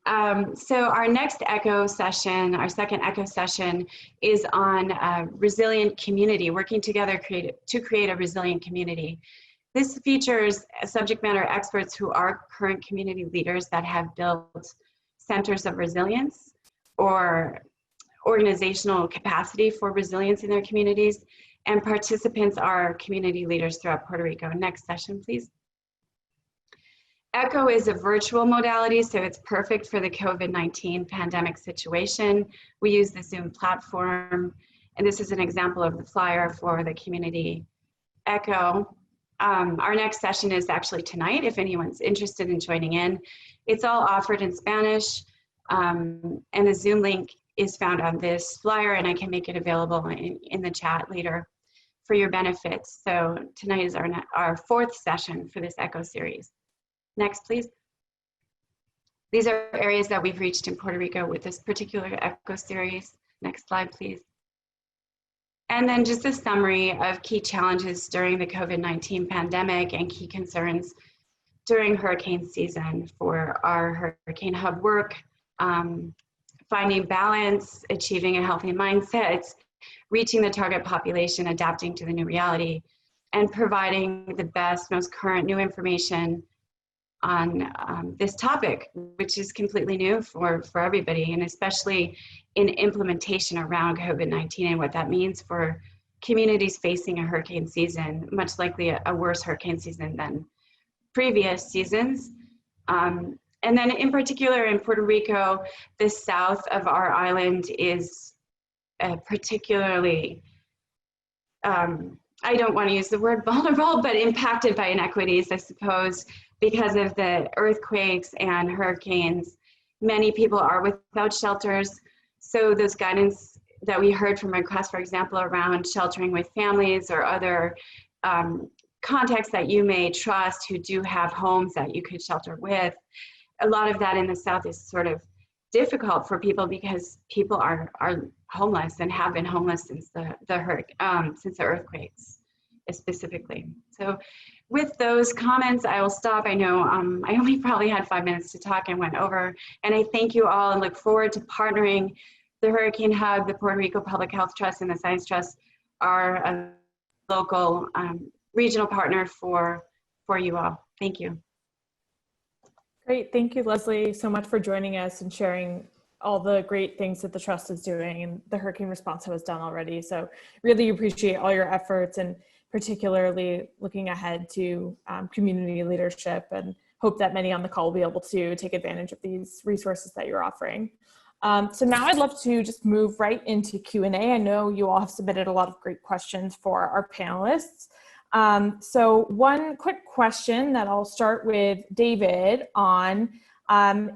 So our next ECHO session, our second ECHO session, is on resilient community, working together to create a resilient community. This features subject matter experts who are current community leaders that have built centers of resilience or organizational capacity for resilience in their communities, and participants are community leaders throughout Puerto Rico. Next session, please. ECHO is a virtual modality, so it's perfect for the COVID-19 pandemic situation. We use the Zoom platform, and this is an example of the flyer for the community ECHO. Our next session is actually tonight, if anyone's interested in joining in. It's all offered in Spanish, and the Zoom link is found on this flyer, and I can make it available in the chat later for your benefits. So tonight is our fourth session for this ECHO series. Next, please. These are areas that we've reached in Puerto Rico with this particular ECHO series. Next slide, please. And then just a summary of key challenges during the COVID-19 pandemic and key concerns during hurricane season for our Hurricane Hub work, finding balance, achieving a healthy mindset, reaching the target population, adapting to the new reality, and providing the best, most current new information on this topic, which is completely new for everybody, and especially in implementation around COVID-19 and what that means for communities facing a hurricane season, much likely a worse hurricane season than previous seasons. And then in particular in Puerto Rico, the south of our island is particularly, I don't want to use the word vulnerable, but impacted by inequities, I suppose, because of the earthquakes and hurricanes, many people are without shelters. So those guidance that we heard from requests, for example, around sheltering with families or other contacts that you may trust who do have homes that you could shelter with, a lot of that in the South is sort of difficult for people because people are homeless and have been homeless since the earthquakes specifically. So with those comments, I will stop. I know I only probably had 5 minutes to talk and went over, and I thank you all and look forward to partnering. The Hurricane Hub, the Puerto Rico Public Health Trust, and the Science Trust are a local regional partner for you all. Thank you. Great. Thank you, Leslie, so much for joining us and sharing all the great things that the Trust is doing and the Hurricane Response Hub has done already. So really appreciate all your efforts, and particularly looking ahead to community leadership, and hope that many on the call will be able to take advantage of these resources that you're offering. So now I'd love to just move right into Q&A. I know you all have submitted a lot of great questions for our panelists. So one quick question that I'll start with David on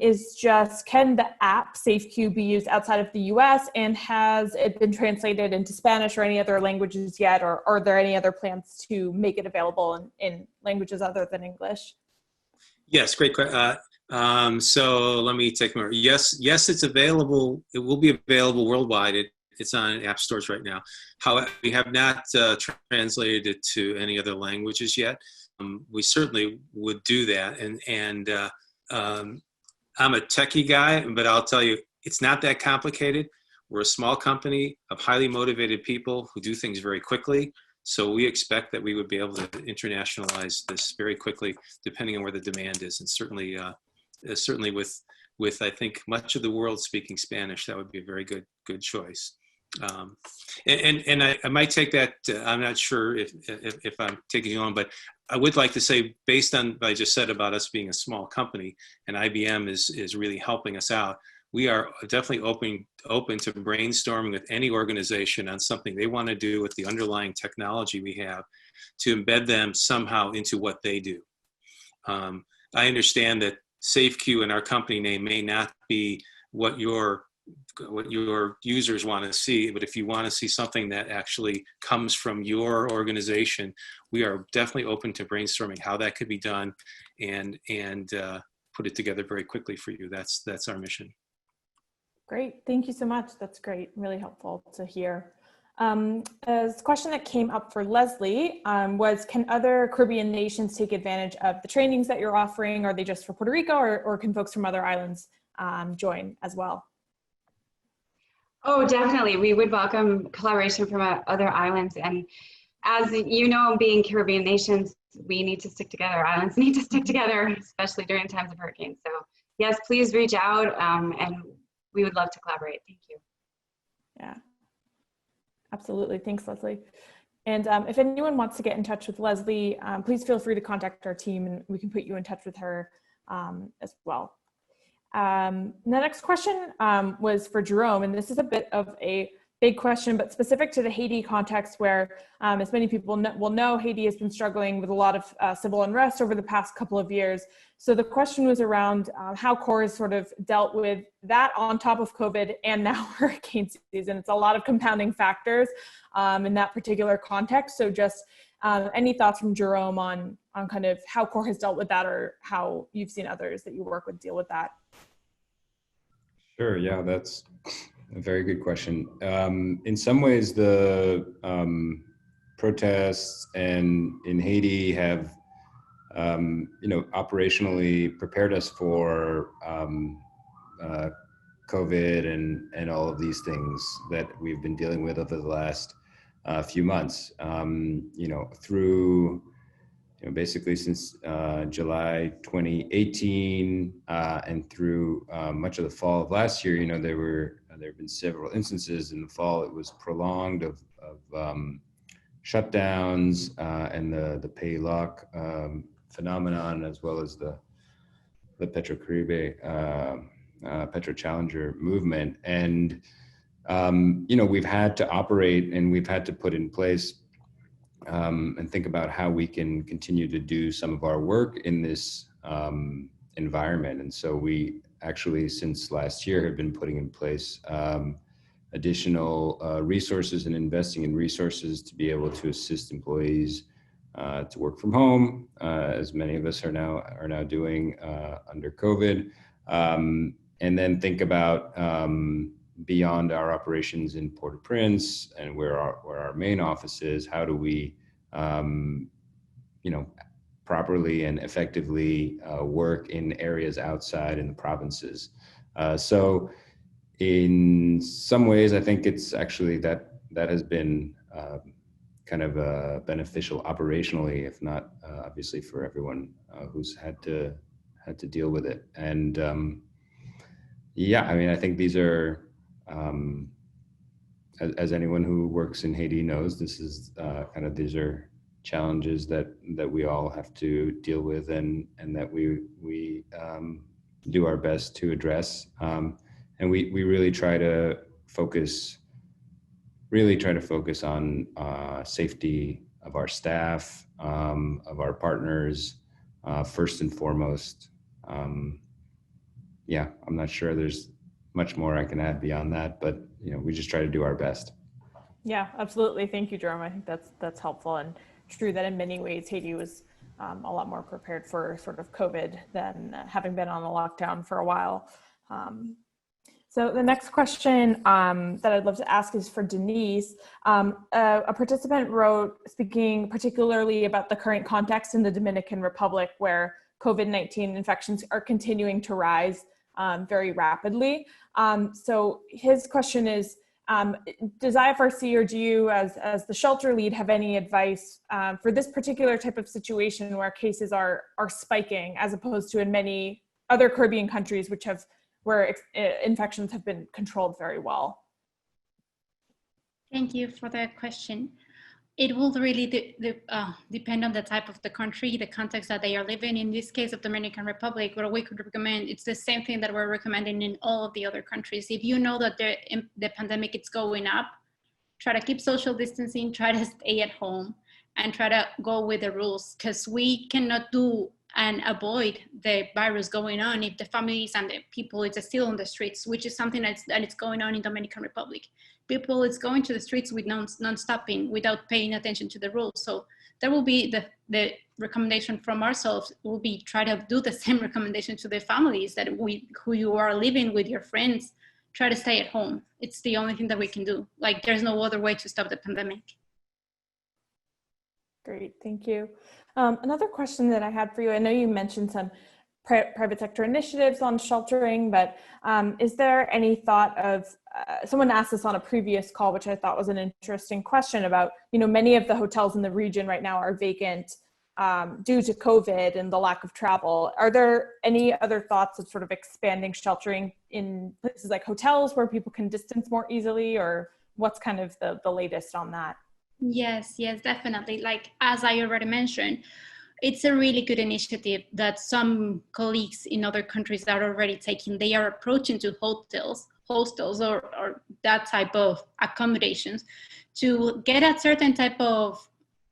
is just, can the app SafeQ be used outside of the US, and has it been translated into Spanish or any other languages yet, or are there any other plans to make it available in languages other than English? Yes, great question. So let me take more. Yes, it's available. It will be available worldwide. It's on app stores right now. However, we have not translated it to any other languages yet. We certainly would do that. And I'm a techie guy, but I'll tell you, it's not that complicated. We're a small company of highly motivated people who do things very quickly. So we expect that we would be able to internationalize this very quickly, depending on where the demand is. And certainly with I think much of the world speaking Spanish, that would be a very good choice. And I might take that. I'm not sure if I'm taking you on, but I would like to say, based on what I just said about us being a small company, and IBM is really helping us out, we are definitely open to brainstorming with any organization on something they want to do with the underlying technology we have, to embed them somehow into what they do. I understand that SafeQ and our company name may not be what your users want to see, but if you want to see something that actually comes from your organization, we are definitely open to brainstorming how that could be done, and put it together very quickly for you. That's our mission. Great, thank you so much. That's great, really helpful to hear. A question that came up for Leslie was, can other Caribbean nations take advantage of the trainings that you're offering? Are they just for Puerto Rico, or can folks from other islands join as well? Oh, definitely. We would welcome collaboration from other islands. And as you know, being Caribbean nations, we need to stick together. Islands need to stick together, especially during times of hurricanes. So yes, please reach out, and we would love to collaborate. Thank you. Yeah, absolutely. Thanks, Leslie. And if anyone wants to get in touch with Leslie, please feel free to contact our team, and we can put you in touch with her as well. The next question was for Jerome, and this is a bit of a big question, but specific to the Haiti context, where, as many people will know, Haiti has been struggling with a lot of civil unrest over the past couple of years. So the question was around how CORE has sort of dealt with that on top of COVID and now hurricane season. It's a lot of compounding factors in that particular context. So just any thoughts from Jerome on kind of how CORE has dealt with that, or how you've seen others that you work with deal with that? Sure, yeah, that's a very good question. In some ways, the protests in Haiti have, operationally prepared us for COVID and all of these things that we've been dealing with over the last few months. Through basically since July 2018 and through much of the fall of last year, there have been several instances in the fall. It was prolonged of shutdowns and the pay lock phenomenon, as well as the Petrocaribe, Petro Challenger movement. And, we've had to operate, and we've had to put in place and think about how we can continue to do some of our work in this environment. And so we actually, since last year, have been putting in place additional resources and investing in resources to be able to assist employees to work from home, as many of us are now doing under COVID, and then think about beyond our operations in Port-au-Prince and where our main office is. How do we, properly and effectively work in areas outside in the provinces? So in some ways, I think it's actually that has been kind of beneficial operationally, if not obviously for everyone who's had to deal with it. And I think these are, as anyone who works in Haiti knows, this is these are challenges that we all have to deal with, and that we do our best to address. And we really try to focus on safety of our staff, of our partners, first and foremost. I'm not sure there's much more I can add beyond that, but we just try to do our best. Yeah, absolutely. Thank you, Jerome. I think that's helpful, and true that in many ways Haiti was a lot more prepared for sort of COVID than having been on a lockdown for a while. So the next question that I'd love to ask is for Denise. A participant wrote, speaking particularly about the current context in the Dominican Republic, where COVID-19 infections are continuing to rise very rapidly. So his question is, does IFRC or do you as the shelter lead have any advice for this particular type of situation where cases are spiking, as opposed to in many other Caribbean countries where infections have been controlled very well? Thank you for that question. It will really depend on the type of the country, the context that they are living. In this case of Dominican Republic, what we could recommend, it's the same thing that we're recommending in all of the other countries. If you know that the pandemic is going up, try to keep social distancing, try to stay at home, and try to go with the rules, because we cannot do and avoid the virus going on if the families and the people is still on the streets, which is something that it's going on in Dominican Republic. People is going to the streets with non-stopping without paying attention to the rules. So that will be the recommendation from ourselves. Will be try to do the same recommendation to the families that who you are living with your friends. Try to stay at home. It's the only thing that we can do. Like, there's no other way to stop the pandemic. Great, thank you. Another question that I had for you, I know you mentioned some private sector initiatives on sheltering, but is there any thought of, someone asked this on a previous call, which I thought was an interesting question about, many of the hotels in the region right now are vacant due to COVID and the lack of travel. Are there any other thoughts of sort of expanding sheltering in places like hotels where people can distance more easily, or what's kind of the latest on that? Yes, definitely. Like, as I already mentioned, it's a really good initiative that some colleagues in other countries are already taking. They are approaching to hostels or that type of accommodations to get a certain type of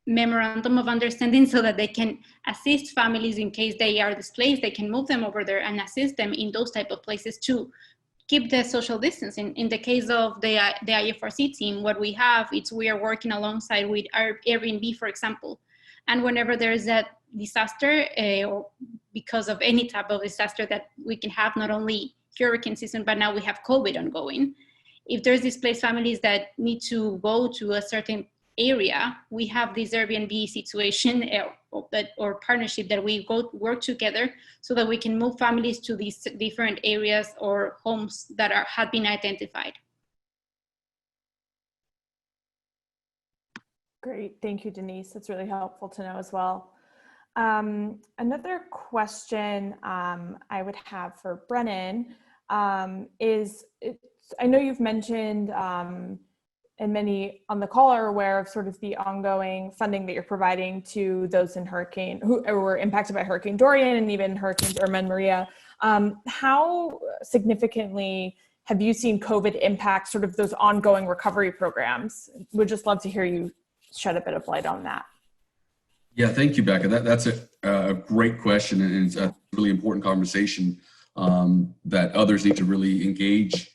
memorandum of understanding so that they can assist families in case they are displaced. They can move them over there and assist them in those type of places to keep the social distancing. In the case of the IFRC team, what we have is we are working alongside with our Airbnb, for example. And whenever there is a disaster, or because of any type of disaster that we can have, not only hurricane season, but now we have COVID ongoing. If there's displaced families that need to go to a certain area, we have this Airbnb situation or partnership that we go work together so that we can move families to these different areas or homes that have been identified. Great, thank you, Denise. That's really helpful to know as well. Another question I would have for Brennan is, I know you've mentioned, and many on the call are aware of sort of the ongoing funding that you're providing to those in who were impacted by Hurricane Dorian and even Hurricanes Irma and Maria. How significantly have you seen COVID impact sort of those ongoing recovery programs? We'd just love to hear you shed a bit of light on that. Yeah, thank you, Becca. That's a great question, and it's a really important conversation that others need to really engage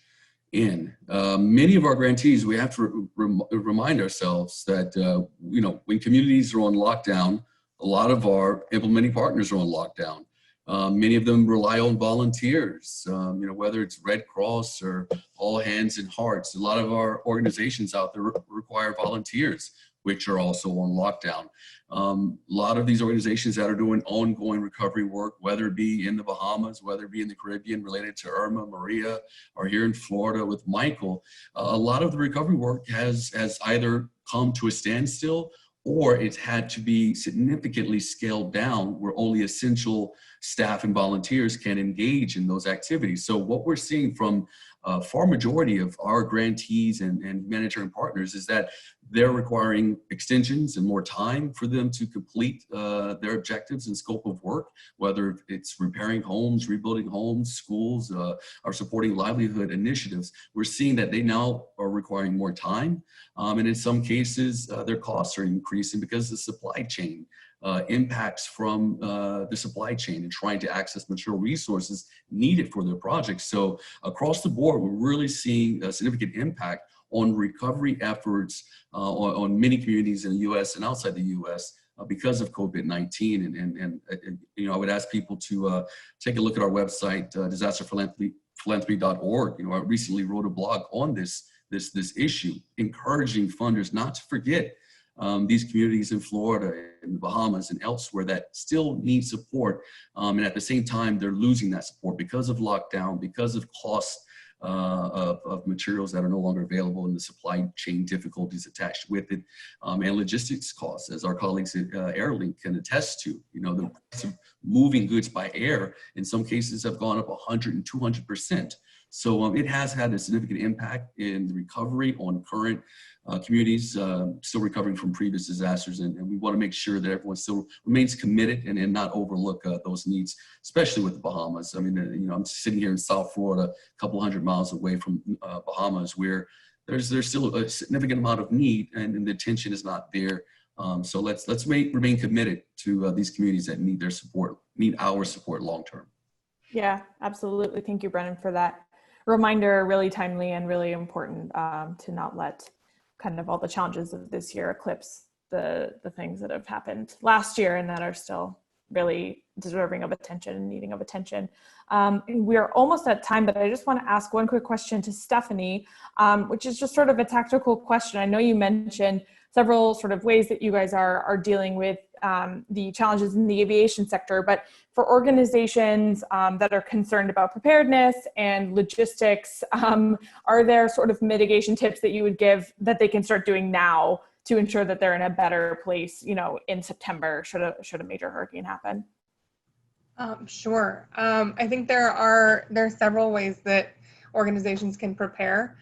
in. Many of our grantees, we have to remind ourselves that, when communities are on lockdown, a lot of our implementing partners are on lockdown. Many of them rely on volunteers, whether it's Red Cross or All Hands and Hearts. A lot of our organizations out there require volunteers, which are also on lockdown. A lot of these organizations that are doing ongoing recovery work, whether it be in the Bahamas, whether it be in the Caribbean related to Irma, Maria, or here in Florida with Michael, a lot of the recovery work has either come to a standstill or it's had to be significantly scaled down where only essential staff and volunteers can engage in those activities. So what we're seeing from a far majority of our grantees and humanitarian partners is that they're requiring extensions and more time for them to complete their objectives and scope of work, whether it's repairing homes, rebuilding homes, schools, or supporting livelihood initiatives. We're seeing that they now are requiring more time. And in some cases, their costs are increasing because the supply chain impacts from the supply chain and trying to access material resources needed for their projects. So across the board, we're really seeing a significant impact on recovery efforts on many communities in the U.S. and outside the U.S. Because of COVID-19. And I would ask people to take a look at our website, disasterphilanthropy.org. I recently wrote a blog on this issue, encouraging funders not to forget these communities in Florida and the Bahamas and elsewhere that still need support. And at the same time, they're losing that support because of lockdown, because of costs of materials that are no longer available and the supply chain difficulties attached with it, and logistics costs, as our colleagues at Airlink can attest to. The price of moving goods by air in some cases have gone up 100 and 200%. So it has had a significant impact in the recovery on current communities still recovering from previous disasters, and we want to make sure that everyone still remains committed and not overlook those needs, especially with the Bahamas. I mean, I'm sitting here in South Florida, a couple hundred miles away from Bahamas, where there's still a significant amount of need, and the attention is not there. So let's remain committed to these communities that need their support, need our support long term. Yeah, absolutely. Thank you, Brennan, for that reminder. Really timely and really important to not let kind of all the challenges of this year eclipse the things that have happened last year and that are still really deserving of attention and needing of attention. We're almost at time, but I just want to ask one quick question to Stephanie, which is just sort of a tactical question. I know you mentioned several sort of ways that you guys are dealing with the challenges in the aviation sector, but for organizations that are concerned about preparedness and logistics, are there sort of mitigation tips that you would give that they can start doing now to ensure that they're in a better place, in September should a major hurricane happen? Sure. I think there are several ways that organizations can prepare.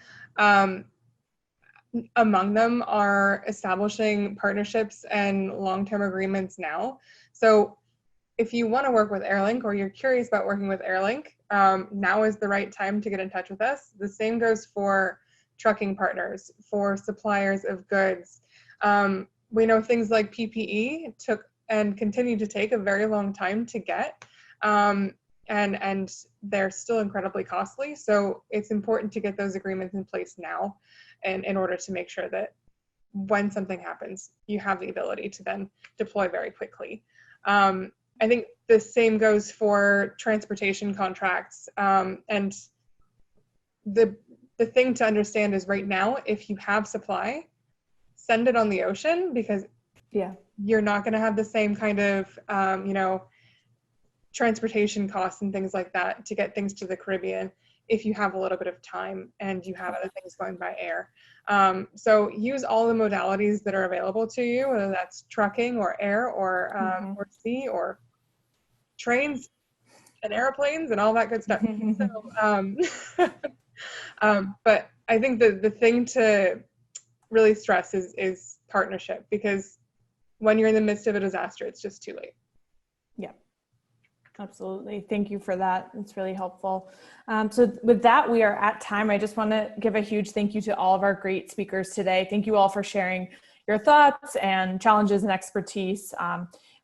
Among them are establishing partnerships and long-term agreements now. So if you want to work with Airlink or you're curious about working with Airlink, now is the right time to get in touch with us. The same goes for trucking partners, for suppliers of goods. We know things like PPE took and continue to take a very long time to get, and they're still incredibly costly. So it's important to get those agreements in place now, and in order to make sure that when something happens, you have the ability to then deploy very quickly. I think the same goes for transportation contracts. And the thing to understand is right now, if you have supply, send it on the ocean, because you're not going to have the same kind of, transportation costs and things like that to get things to the Caribbean if you have a little bit of time and you have other things going by air. So use all the modalities that are available to you, whether that's trucking or air or sea or trains and airplanes and all that good stuff. But I think the thing to really stress is partnership, because when you're in the midst of a disaster, it's just too late. Yeah. Absolutely. Thank you for that. It's really helpful. So with that, we are at time. I just want to give a huge thank you to all of our great speakers today. Thank you all for sharing your thoughts and challenges and expertise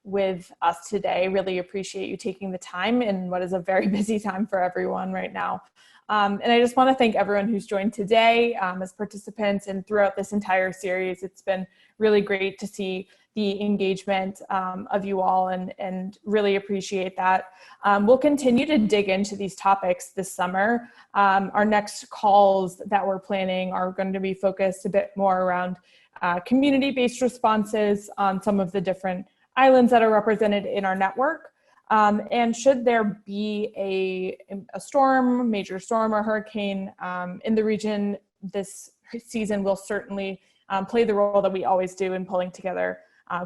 with us today. Really appreciate you taking the time in what is a very busy time for everyone right now. And I just want to thank everyone who's joined today as participants and throughout this entire series. It's been really great to see the engagement of you all and really appreciate that. We'll continue to dig into these topics this summer. Our next calls that we're planning are going to be focused a bit more around community-based responses on some of the different islands that are represented in our network. And should there be a storm, major storm or hurricane in the region this season, we'll certainly play the role that we always do in pulling together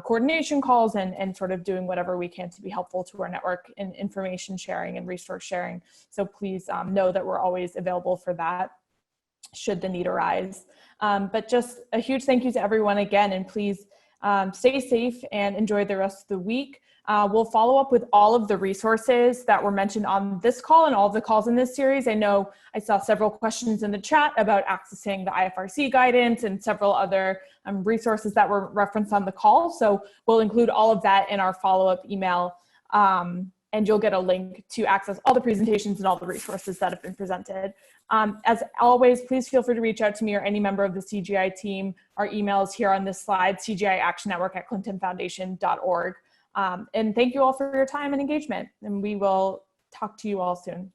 coordination calls and sort of doing whatever we can to be helpful to our network in information sharing and resource sharing. So please know that we're always available for that should the need arise. But just a huge thank you to everyone again, and please stay safe and enjoy the rest of the week. We'll follow up with all of the resources that were mentioned on this call and all of the calls in this series. I know I saw several questions in the chat about accessing the IFRC guidance and several other resources that were referenced on the call. So we'll include all of that in our follow-up email, and you'll get a link to access all the presentations and all the resources that have been presented. As always, please feel free to reach out to me or any member of the CGI team. Our email is here on this slide, cgiactionnetwork@clintonfoundation.org. And thank you all for your time and engagement, and we will talk to you all soon.